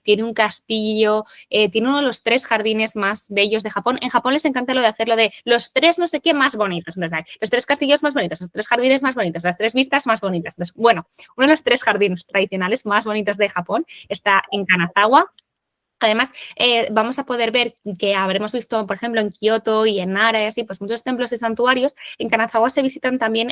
tiene un castillo, tiene uno de los 3 jardines más bellos de Japón. En Japón les encanta lo de hacerlo de los 3 no sé qué más bonitos. Entonces, hay los 3 castillos más bonitos, los 3 jardines más bonitos, las 3 vistas más bonitas. Entonces, bueno, uno de los 3 jardines tradicionales más bonitos de Japón está en Kanazawa. Además, vamos a poder ver que habremos visto, por ejemplo, en Kioto y en Nara y así, pues muchos templos y santuarios. En Kanazawa se visitan también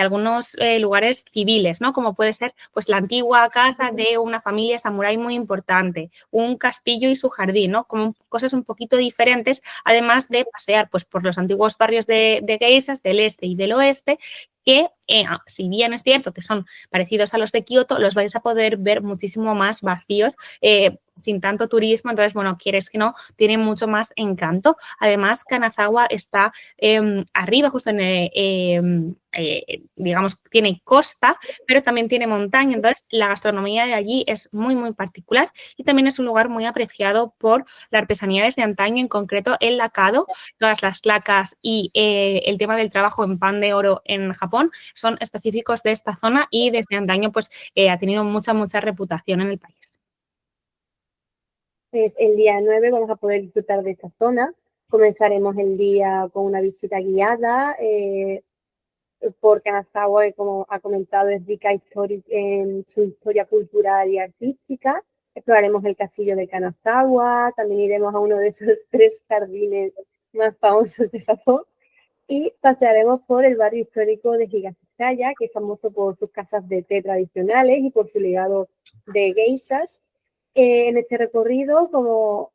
algunos lugares civiles, ¿no? Como puede ser pues la antigua casa de una familia samurái muy importante, un castillo y su jardín, ¿no? Como cosas un poquito diferentes, además de pasear pues por los antiguos barrios de geishas del este y del oeste, que si bien es cierto que son parecidos a los de Kioto, los vais a poder ver muchísimo más vacíos, sin tanto turismo. Entonces, bueno, quieres que no, tiene mucho más encanto. Además, Kanazawa está arriba, justo en digamos, tiene costa, pero también tiene montaña. Entonces, la gastronomía de allí es muy, muy particular y también es un lugar muy apreciado por la artesanía desde antaño, en concreto el lacado, todas las lacas y el tema del trabajo en pan de oro en Japón son específicos de esta zona y desde antaño pues ha tenido mucha reputación en el país. Pues el día 9 vamos a poder disfrutar de esta zona. Comenzaremos el día con una visita guiada por Kanazawa, como ha comentado, es rica en su historia cultural y artística. Exploraremos el castillo de Kanazawa, también iremos a uno de esos 3 jardines más famosos de Japón y pasearemos por el barrio histórico de Higashiyama, que es famoso por sus casas de té tradicionales y por su legado de geishas. En este recorrido, como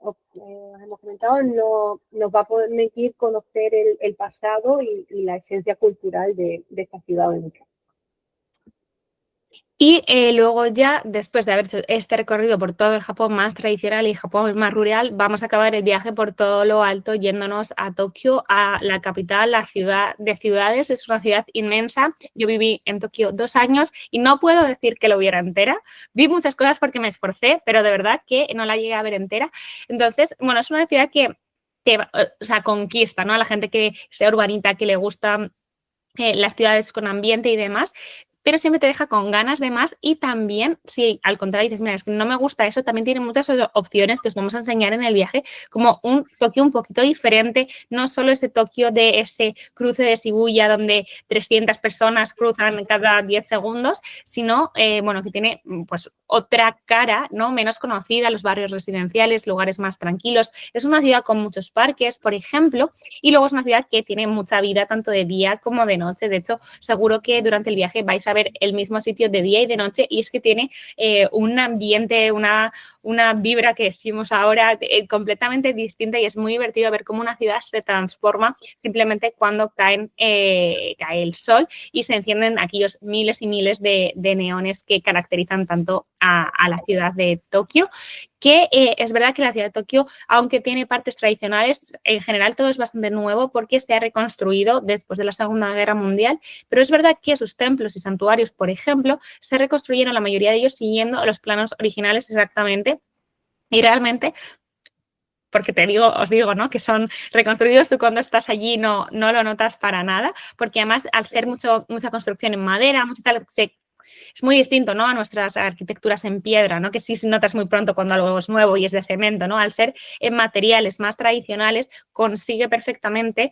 hemos comentado, nos va a permitir conocer el pasado y la esencia cultural de esta ciudad única. Y luego ya, después de haber hecho este recorrido por todo el Japón más tradicional y Japón más rural, vamos a acabar el viaje por todo lo alto yéndonos a Tokio, a la capital, la ciudad de ciudades. Es una ciudad inmensa. Yo viví en Tokio 2 años y no puedo decir que lo viera entera. Vi muchas cosas porque me esforcé, pero de verdad que no la llegué a ver entera. Entonces, bueno, es una ciudad que o sea, conquista, ¿no? A la gente que sea urbanita, que le gustan las ciudades con ambiente y demás, pero siempre te deja con ganas de más y también, si al contrario dices, mira, es que no me gusta eso, también tiene muchas opciones que os vamos a enseñar en el viaje, como un Tokio un poquito diferente, no solo ese Tokio de ese cruce de Shibuya donde 300 personas cruzan cada 10 segundos, sino, bueno, que tiene pues otra cara, ¿no? Menos conocida, los barrios residenciales, lugares más tranquilos. Es una ciudad con muchos parques, por ejemplo, y luego es una ciudad que tiene mucha vida tanto de día como de noche. De hecho, seguro que durante el viaje vais a ver el mismo sitio de día y de noche y es que tiene un ambiente, una vibra que decimos ahora completamente distinta y es muy divertido ver cómo una ciudad se transforma simplemente cuando cae el sol y se encienden aquellos miles y miles de neones que caracterizan tanto a la ciudad de Tokio. Que es verdad que la ciudad de Tokio, aunque tiene partes tradicionales, en general todo es bastante nuevo porque se ha reconstruido después de la Segunda Guerra Mundial, pero es verdad que sus templos y santuarios, por ejemplo, se reconstruyeron la mayoría de ellos siguiendo los planos originales exactamente y realmente... Porque os digo, ¿no? Que son reconstruidos, tú cuando estás allí no lo notas para nada, porque además al ser mucha construcción en madera, es muy distinto, ¿no? A nuestras arquitecturas en piedra, ¿no? Que sí notas muy pronto cuando algo es nuevo y es de cemento, ¿no? Al ser en materiales más tradicionales, consigue perfectamente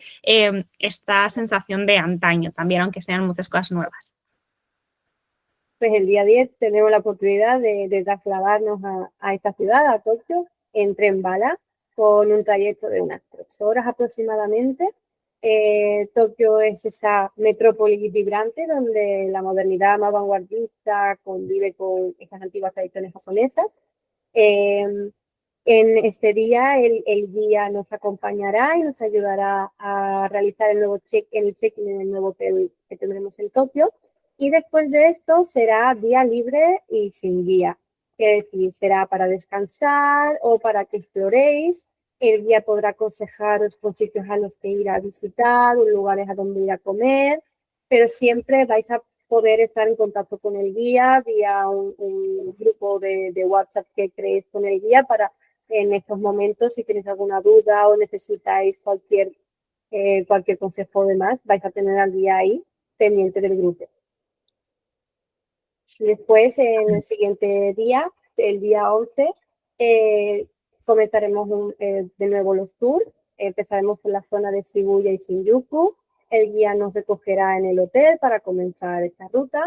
esta sensación de antaño también, aunque sean muchas cosas nuevas. Pues el día 10 tenemos la oportunidad de trasladarnos a esta ciudad, a Tokio, en tren bala, con un trayecto de unas 3 horas aproximadamente. Tokio es esa metrópoli vibrante donde la modernidad más vanguardista convive con esas antiguas tradiciones japonesas. En este día el guía nos acompañará y nos ayudará a realizar el check-in en el nuevo hotel que tendremos en Tokio. Y después de esto será día libre y sin guía. Es decir, será para descansar o para que exploréis El guía podrá aconsejaros con sitios a los que ir a visitar, lugares a donde ir a comer, pero siempre vais a poder estar en contacto con el guía vía un grupo de WhatsApp que creéis con el guía para en estos momentos, si tenéis alguna duda o necesitáis cualquier consejo o demás, vais a tener al guía ahí pendiente del grupo. Después, en el siguiente día, el día 11, comenzaremos de nuevo los tours. Empezaremos por la zona de Shibuya y Shinjuku. El guía nos recogerá en el hotel para comenzar esta ruta.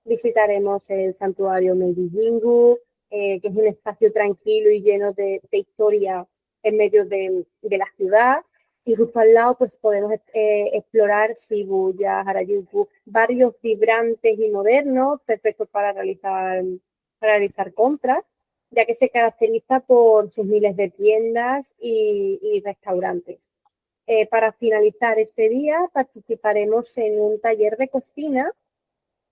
Visitaremos el santuario Meiji-Jingu, que es un espacio tranquilo y lleno de historia en medio de la ciudad. Y justo al lado pues podemos explorar Shibuya, Harajuku, barrios vibrantes y modernos, perfectos para realizar compras, ya que se caracteriza por sus miles de tiendas y restaurantes. Para finalizar este día participaremos en un taller de cocina,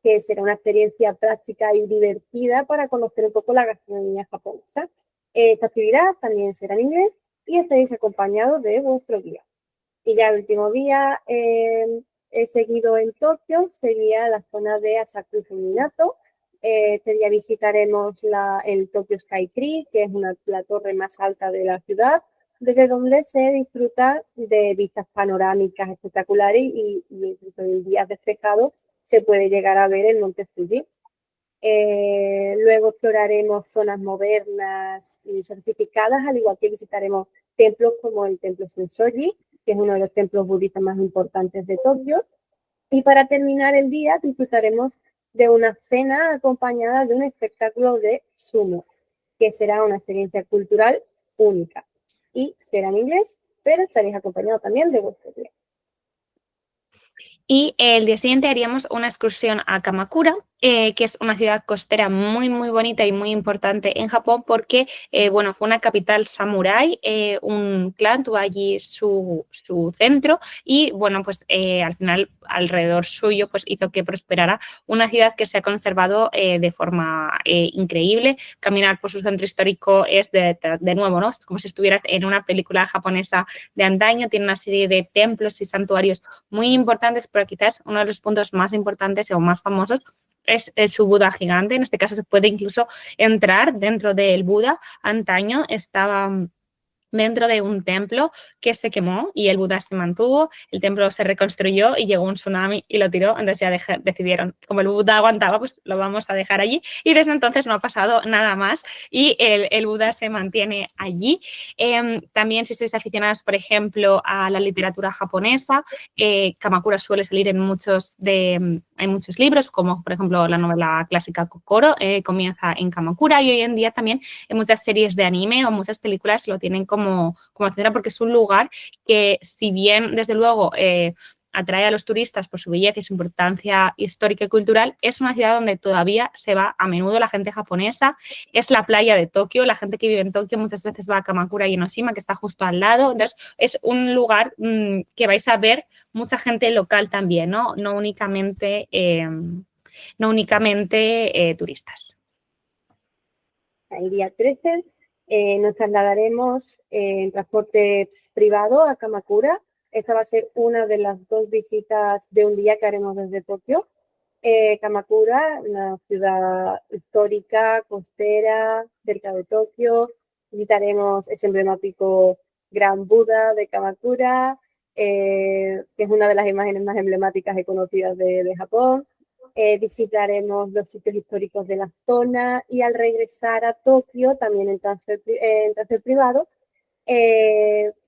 que será una experiencia práctica y divertida para conocer un poco la gastronomía japonesa. Esta actividad también será en inglés y estaréis acompañados de vuestro guía. Y ya el último día seguido en Tokio sería la zona de Asakusa Minato. Este día visitaremos el Tokyo Sky Tree, que es la torre más alta de la ciudad, desde donde se disfruta de vistas panorámicas espectaculares y incluso en días despejados se puede llegar a ver el Monte Fuji. Luego exploraremos zonas modernas y certificadas, al igual que visitaremos templos como el templo Sensoji, que es uno de los templos budistas más importantes de Tokio. Y para terminar el día disfrutaremos de una cena acompañada de un espectáculo de sumo, que será una experiencia cultural única. Y será en inglés, pero estaréis acompañados también de vuestro guía. Y el día siguiente haríamos una excursión a Kamakura, que es una ciudad costera muy, muy bonita y muy importante en Japón porque, bueno, fue una capital samurái, un clan tuvo allí su centro y, bueno, pues al final alrededor suyo pues hizo que prosperara una ciudad que se ha conservado de forma increíble. Caminar por su centro histórico es de nuevo, ¿no? Como si estuvieras en una película japonesa de antaño. Tiene una serie de templos y santuarios muy importantes, pero quizás uno de los puntos más importantes o más famosos es su Buda gigante. En este caso se puede incluso entrar dentro del Buda. Antaño estaba dentro de un templo que se quemó y el Buda se mantuvo, el templo se reconstruyó y llegó un tsunami y lo tiró, entonces ya decidieron, como el Buda aguantaba, pues lo vamos a dejar allí y desde entonces no ha pasado nada más y el Buda se mantiene allí. También si sois aficionados, por ejemplo, a la literatura japonesa, Kamakura suele salir en muchos libros, como por ejemplo la novela clásica Kokoro, comienza en Kamakura y hoy en día también en muchas series de anime o muchas películas lo tienen como etcétera, porque es un lugar que, si bien desde luego atrae a los turistas por su belleza y su importancia histórica y cultural, es una ciudad donde todavía se va a menudo la gente japonesa. Es la playa de Tokio, la gente que vive en Tokio muchas veces va a Kamakura y Enoshima, que está justo al lado. Entonces es un lugar que vais a ver mucha gente local también, no únicamente turistas. El día 13 nos trasladaremos en transporte privado a Kamakura. Esta va a ser una de las 2 visitas de un día que haremos desde Tokio. Kamakura, una ciudad histórica, costera, cerca de Tokio. Visitaremos ese emblemático Gran Buda de Kamakura, que es una de las imágenes más emblemáticas y conocidas de Japón. Visitaremos los sitios históricos de la zona y al regresar a Tokio, también en transfer privado,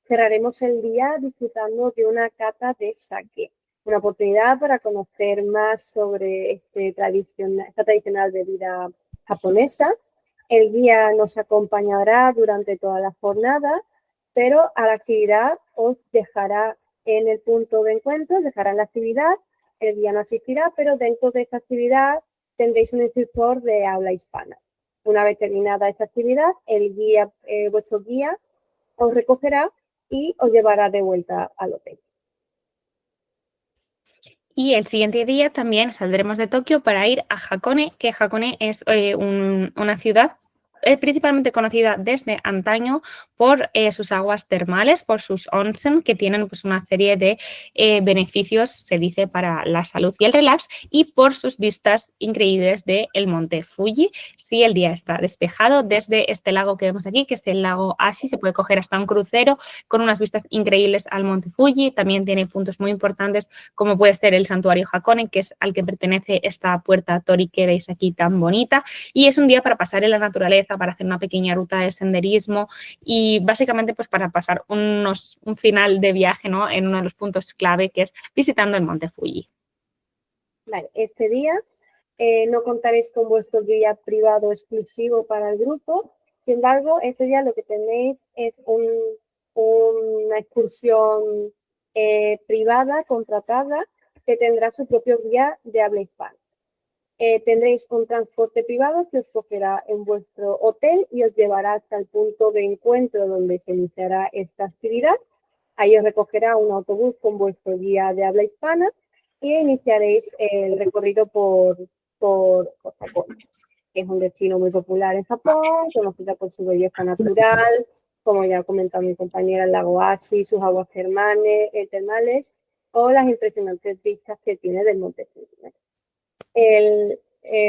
cerraremos el día disfrutando de una cata de sake, una oportunidad para conocer más sobre esta tradicional bebida japonesa. El guía nos acompañará durante toda la jornada, pero a la actividad os dejará en el punto de encuentro, dejará la actividad. El guía no asistirá, pero dentro de esta actividad tendréis un instructor de habla hispana. Una vez terminada esta actividad, vuestro guía os recogerá y os llevará de vuelta al hotel. Y el siguiente día también saldremos de Tokio para ir a Hakone, que Hakone es una ciudad es principalmente conocida desde antaño por sus aguas termales, por sus onsen, que tienen pues, una serie de beneficios, se dice, para la salud y el relax, y por sus vistas increíbles del monte Fuji. Si el día está despejado, desde este lago que vemos aquí, que es el lago Ashi, se puede coger hasta un crucero con unas vistas increíbles al monte Fuji. También tiene puntos muy importantes, como puede ser el santuario Hakone, que es al que pertenece esta puerta Tori que veis aquí tan bonita. Y es un día para pasar en la naturaleza, para hacer una pequeña ruta de senderismo y básicamente pues para pasar un final de viaje, ¿no? En uno de los puntos clave, que es visitando el monte Fuji. Vale, este día no contaréis con vuestro guía privado exclusivo para el grupo. Sin embargo, este día lo que tenéis es una excursión privada, contratada, que tendrá su propio guía de habla hispana. Tendréis un transporte privado que os cogerá en vuestro hotel y os llevará hasta el punto de encuentro donde se iniciará esta actividad. Ahí os recogerá un autobús con vuestro guía de habla hispana y iniciaréis el recorrido por Japón, que es un destino muy popular en Japón, conocido por su belleza natural, como ya ha comentado mi compañera, el lago Ashi, sus aguas termales o las impresionantes vistas que tiene del monte Fuji.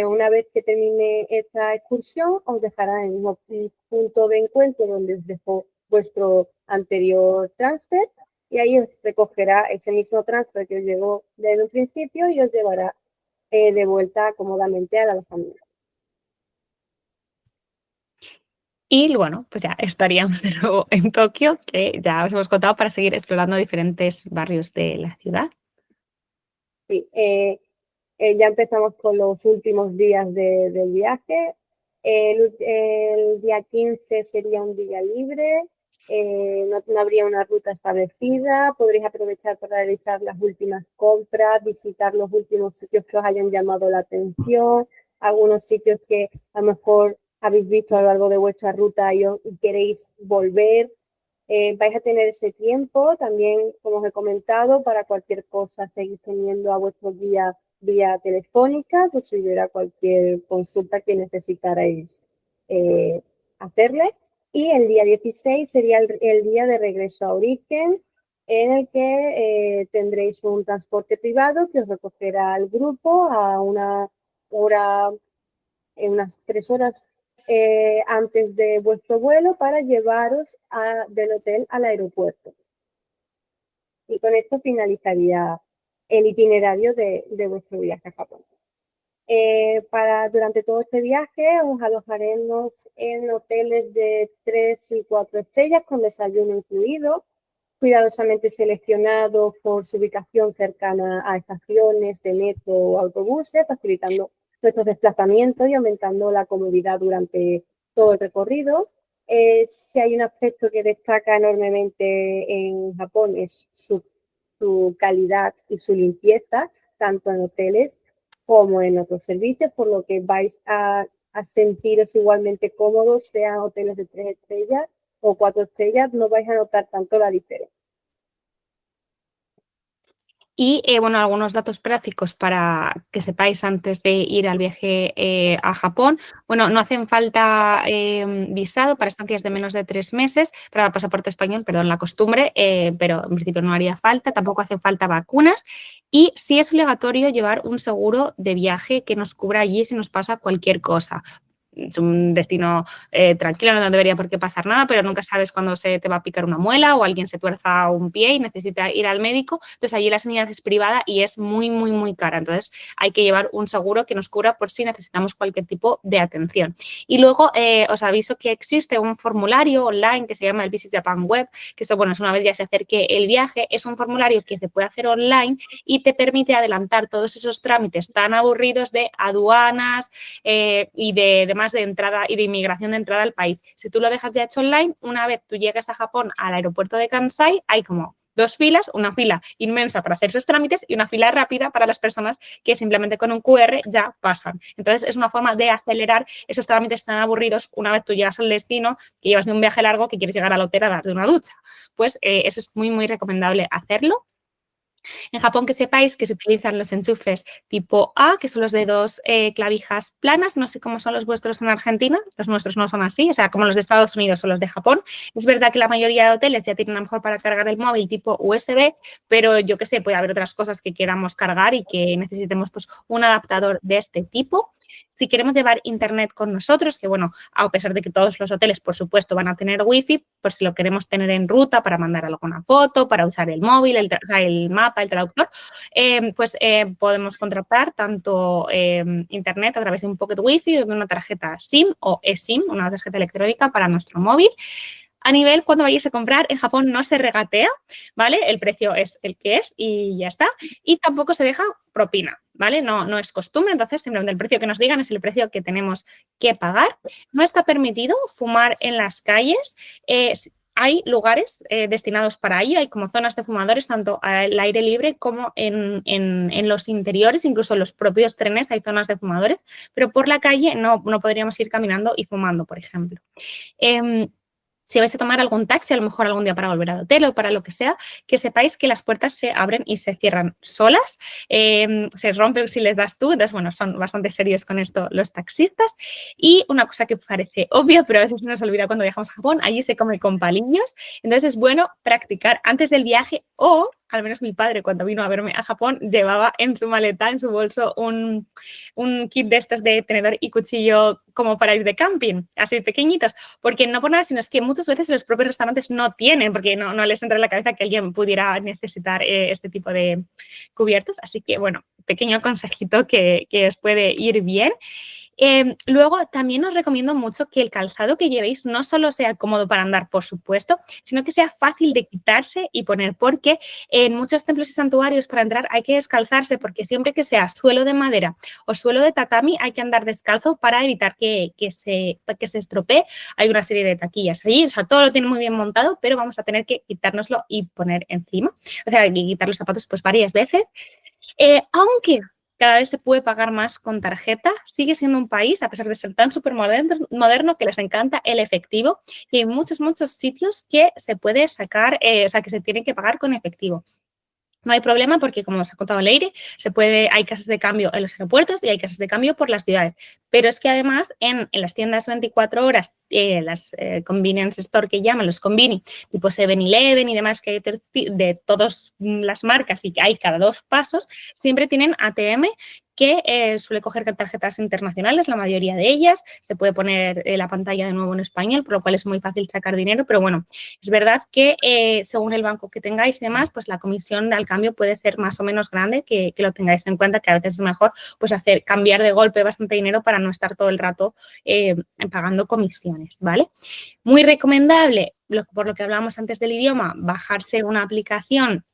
Una vez que termine esta excursión, os dejará en un punto de encuentro donde os dejó vuestro anterior transfer y ahí os recogerá ese mismo transfer que os llegó desde un principio y os llevará de vuelta cómodamente al alojamiento. Y bueno, pues ya estaríamos de nuevo en Tokio, que ya os hemos contado, para seguir explorando diferentes barrios de la ciudad. Sí, ya empezamos con los últimos días del viaje. El día 15 sería un día libre, no habría una ruta establecida, podréis aprovechar para realizar las últimas compras, visitar los últimos sitios que os hayan llamado la atención, algunos sitios que a lo mejor habéis visto a lo largo de vuestra ruta y queréis volver. Vais a tener ese tiempo también, como os he comentado, para cualquier cosa seguir teniendo a vuestro guía vía telefónica, pues si hubiera cualquier consulta que necesitarais hacerle. Y el día 16 sería el día de regreso a origen, en el que tendréis un transporte privado que os recogerá al grupo a una hora, en unas 3 horas antes de vuestro vuelo para llevaros del hotel al aeropuerto. Y con esto finalizaría el itinerario de vuestro viaje a Japón. Durante todo este viaje os alojaremos en hoteles de 3 y 4 estrellas con desayuno incluido, cuidadosamente seleccionados por su ubicación cercana a estaciones de metro o autobuses, facilitando nuestros desplazamientos y aumentando la comodidad durante todo el recorrido. Si hay un aspecto que destaca enormemente en Japón es su calidad y su limpieza, tanto en hoteles como en otros servicios, por lo que vais a sentiros igualmente cómodos, sean hoteles de 3 estrellas o 4 estrellas, no vais a notar tanto la diferencia. Y bueno, algunos datos prácticos para que sepáis antes de ir al viaje a Japón. Bueno, no hacen falta visado para estancias de menos de 3 meses, para pasaporte español, perdón, la costumbre, pero en principio no haría falta, tampoco hacen falta vacunas. Y sí es obligatorio llevar un seguro de viaje que nos cubra allí si nos pasa cualquier cosa. Es un destino tranquilo, no debería por qué pasar nada, pero nunca sabes cuándo se te va a picar una muela o alguien se tuerza un pie y necesita ir al médico. Entonces, allí la sanidad es privada y es muy, muy, muy cara. Entonces, hay que llevar un seguro que nos cubra por si necesitamos cualquier tipo de atención. Y luego, os aviso que existe un formulario online que se llama el Visit Japan Web, que eso, bueno, es una vez ya se acerque el viaje, es un formulario que se puede hacer online y te permite adelantar todos esos trámites tan aburridos de aduanas y de demás de entrada y de inmigración de entrada al país. Si tú lo dejas ya hecho online, una vez tú llegues a Japón al aeropuerto de Kansai, hay como 2 filas, una fila inmensa para hacer esos trámites y una fila rápida para las personas que simplemente con un QR ya pasan. Entonces, es una forma de acelerar esos trámites tan aburridos una vez tú llegas al destino, que llevas de un viaje largo, que quieres llegar al hotel a darte una ducha. Pues eso es muy, muy recomendable hacerlo. En Japón, que sepáis que se utilizan los enchufes tipo A, que son los de 2 clavijas planas. No sé cómo son los vuestros en Argentina, los nuestros no son así, o sea, como los de Estados Unidos o los de Japón. Es verdad que la mayoría de hoteles ya tienen a lo mejor para cargar el móvil tipo USB, pero yo qué sé, puede haber otras cosas que queramos cargar y que necesitemos pues, un adaptador de este tipo. Si queremos llevar internet con nosotros, que bueno, a pesar de que todos los hoteles, por supuesto, van a tener wifi, pues si lo queremos tener en ruta para mandar alguna foto, para usar el móvil, el mapa, el traductor, podemos contratar tanto internet a través de un pocket wifi o de una tarjeta SIM o eSIM, una tarjeta electrónica para nuestro móvil. A nivel, cuando vayáis a comprar, en Japón no se regatea, ¿vale? El precio es el que es y ya está. Y tampoco se deja propina, ¿vale? No es costumbre, entonces simplemente el precio que nos digan es el precio que tenemos que pagar. No está permitido fumar en las calles. Hay lugares destinados para ello, hay como zonas de fumadores tanto al aire libre como en los interiores, incluso en los propios trenes hay zonas de fumadores, pero por la calle no podríamos ir caminando y fumando, por ejemplo. Si vais a tomar algún taxi, a lo mejor algún día para volver al hotel o para lo que sea, que sepáis que las puertas se abren y se cierran solas, se rompen si les das tú, entonces, bueno, son bastante serios con esto los taxistas. Y una cosa que parece obvia, pero a veces se nos olvida cuando viajamos a Japón, allí se come con palillos, entonces es bueno practicar antes del viaje o, al menos mi padre cuando vino a verme a Japón, llevaba en su maleta, en su bolso, un kit de estos de tenedor y cuchillo como para ir de camping, así pequeñitos, porque no por nada, sino es que muchas veces los propios restaurantes no tienen, porque no les entra en la cabeza que alguien pudiera necesitar este tipo de cubiertos. Así que, bueno, pequeño consejito que os puede ir bien. Luego, también os recomiendo mucho que el calzado que llevéis no solo sea cómodo para andar, por supuesto, sino que sea fácil de quitarse y poner, porque en muchos templos y santuarios para entrar hay que descalzarse, porque siempre que sea suelo de madera o suelo de tatami hay que andar descalzo para evitar que se estropee. Hay una serie de taquillas allí, o sea, todo lo tiene muy bien montado, pero vamos a tener que quitárnoslo y poner encima. O sea, hay que quitar los zapatos pues varias veces. Aunque cada vez se puede pagar más con tarjeta, sigue siendo un país, a pesar de ser tan súper moderno, que les encanta el efectivo y hay muchos sitios que se puede sacar, o sea, que se tienen que pagar con efectivo. No hay problema porque, como os ha contado Leire, hay casas de cambio en los aeropuertos y hay casas de cambio por las ciudades. Pero es que además en las tiendas 24 horas, las convenience store que llaman, los convini, tipo 7-Eleven y demás, que hay de todas las marcas y que hay cada 2 pasos, siempre tienen ATM que suele coger tarjetas internacionales, la mayoría de ellas. Se puede poner la pantalla de nuevo en español, por lo cual es muy fácil sacar dinero, pero bueno, es verdad que según el banco que tengáis y demás, pues la comisión al cambio puede ser más o menos grande, que lo tengáis en cuenta, que a veces es mejor pues cambiar de golpe bastante dinero para no estar todo el rato pagando comisiones, ¿vale? Muy recomendable, por lo que hablábamos antes del idioma, bajarse una aplicación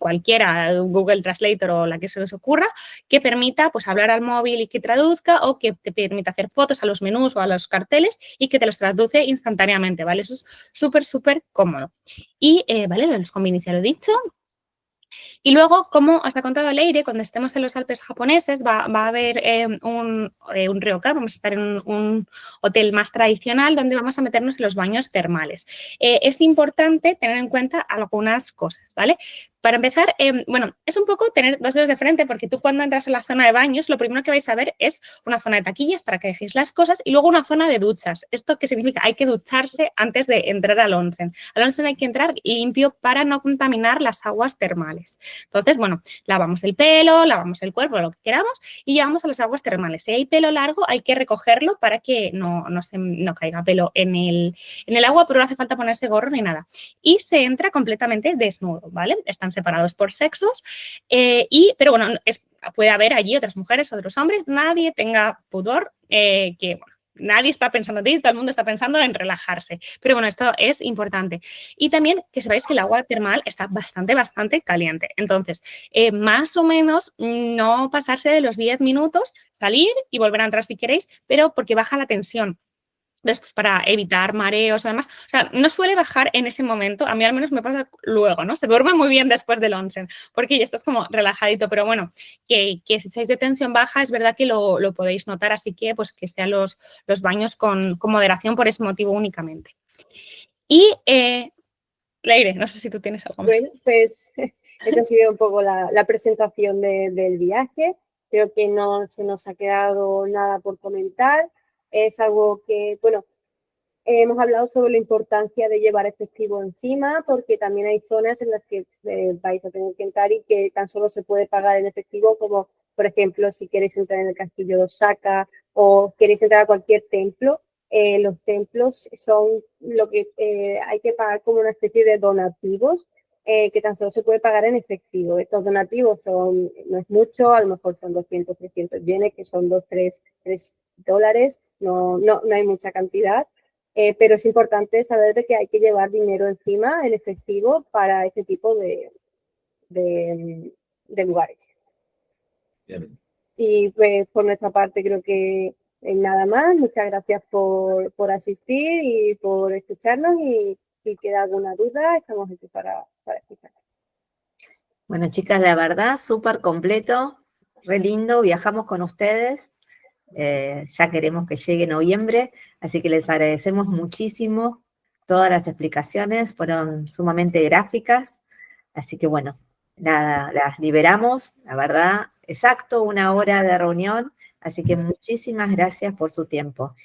cualquiera, Google Translator o la que se os ocurra, que permita pues hablar al móvil y que traduzca, o que te permita hacer fotos a los menús o a los carteles y que te los traduce instantáneamente, ¿vale? Eso es súper cómodo. Y, ¿vale? Los convenios ya lo he dicho. Y luego, como os ha contado Leire, cuando estemos en los Alpes japoneses va a haber un ryokan, vamos a estar en un hotel más tradicional donde vamos a meternos en los baños termales. Es importante tener en cuenta algunas cosas, ¿vale? Para empezar, bueno, es un poco tener 2 dedos de frente, porque tú cuando entras en la zona de baños, lo primero que vais a ver es una zona de taquillas para que dejéis las cosas y luego una zona de duchas. ¿Esto qué significa? Hay que ducharse antes de entrar al onsen. Al onsen hay que entrar limpio para no contaminar las aguas termales. Entonces, bueno, lavamos el pelo, lavamos el cuerpo, lo que queramos, y llevamos a las aguas termales. Si hay pelo largo, hay que recogerlo para que no caiga pelo en el agua, pero no hace falta ponerse gorro ni nada. Y se entra completamente desnudo, ¿vale? Están separados por sexos, pero bueno, puede haber allí otras mujeres, otros hombres, nadie tenga pudor, que bueno, nadie está pensando en ti, todo el mundo está pensando en relajarse, pero bueno, esto es importante. Y también que sepáis que el agua termal está bastante caliente, entonces más o menos no pasarse de los 10 minutos, salir y volver a entrar si queréis, pero porque baja la tensión. Después, para evitar mareos o demás, o sea, no suele bajar en ese momento, a mí al menos me pasa luego, ¿no? Se duerme muy bien después del onsen, porque ya estás como relajadito, pero bueno, que si estáis de tensión baja, es verdad que lo podéis notar, así que pues que sean los baños con moderación por ese motivo únicamente. Y, Leire, no sé si tú tienes algo más. Bueno, pues Esta ha sido un poco la presentación del viaje. Creo que no se nos ha quedado nada por comentar. Es algo que, bueno, hemos hablado sobre la importancia de llevar efectivo encima, porque también hay zonas en las que vais a tener que entrar y que tan solo se puede pagar en efectivo, como por ejemplo si queréis entrar en el castillo de Osaka o queréis entrar a cualquier templo. Los templos son lo que hay que pagar como una especie de donativos que tan solo se puede pagar en efectivo. Estos donativos no es mucho, a lo mejor son 200, 300 yenes, que son 2, 3 dólares, no hay mucha cantidad. Pero es importante saber de que hay que llevar dinero encima, en efectivo, para este tipo de lugares. Bien. Y pues por nuestra parte creo que nada más. Muchas gracias por asistir y por escucharnos, y si queda alguna duda estamos aquí para escuchar. Bueno, chicas, la verdad, súper completo, re lindo, viajamos con ustedes. Ya queremos que llegue noviembre, así que les agradecemos muchísimo. Todas las explicaciones fueron sumamente gráficas, así que bueno, nada, las liberamos, la verdad, exacto, 1 hora de reunión, así que muchísimas gracias por su tiempo.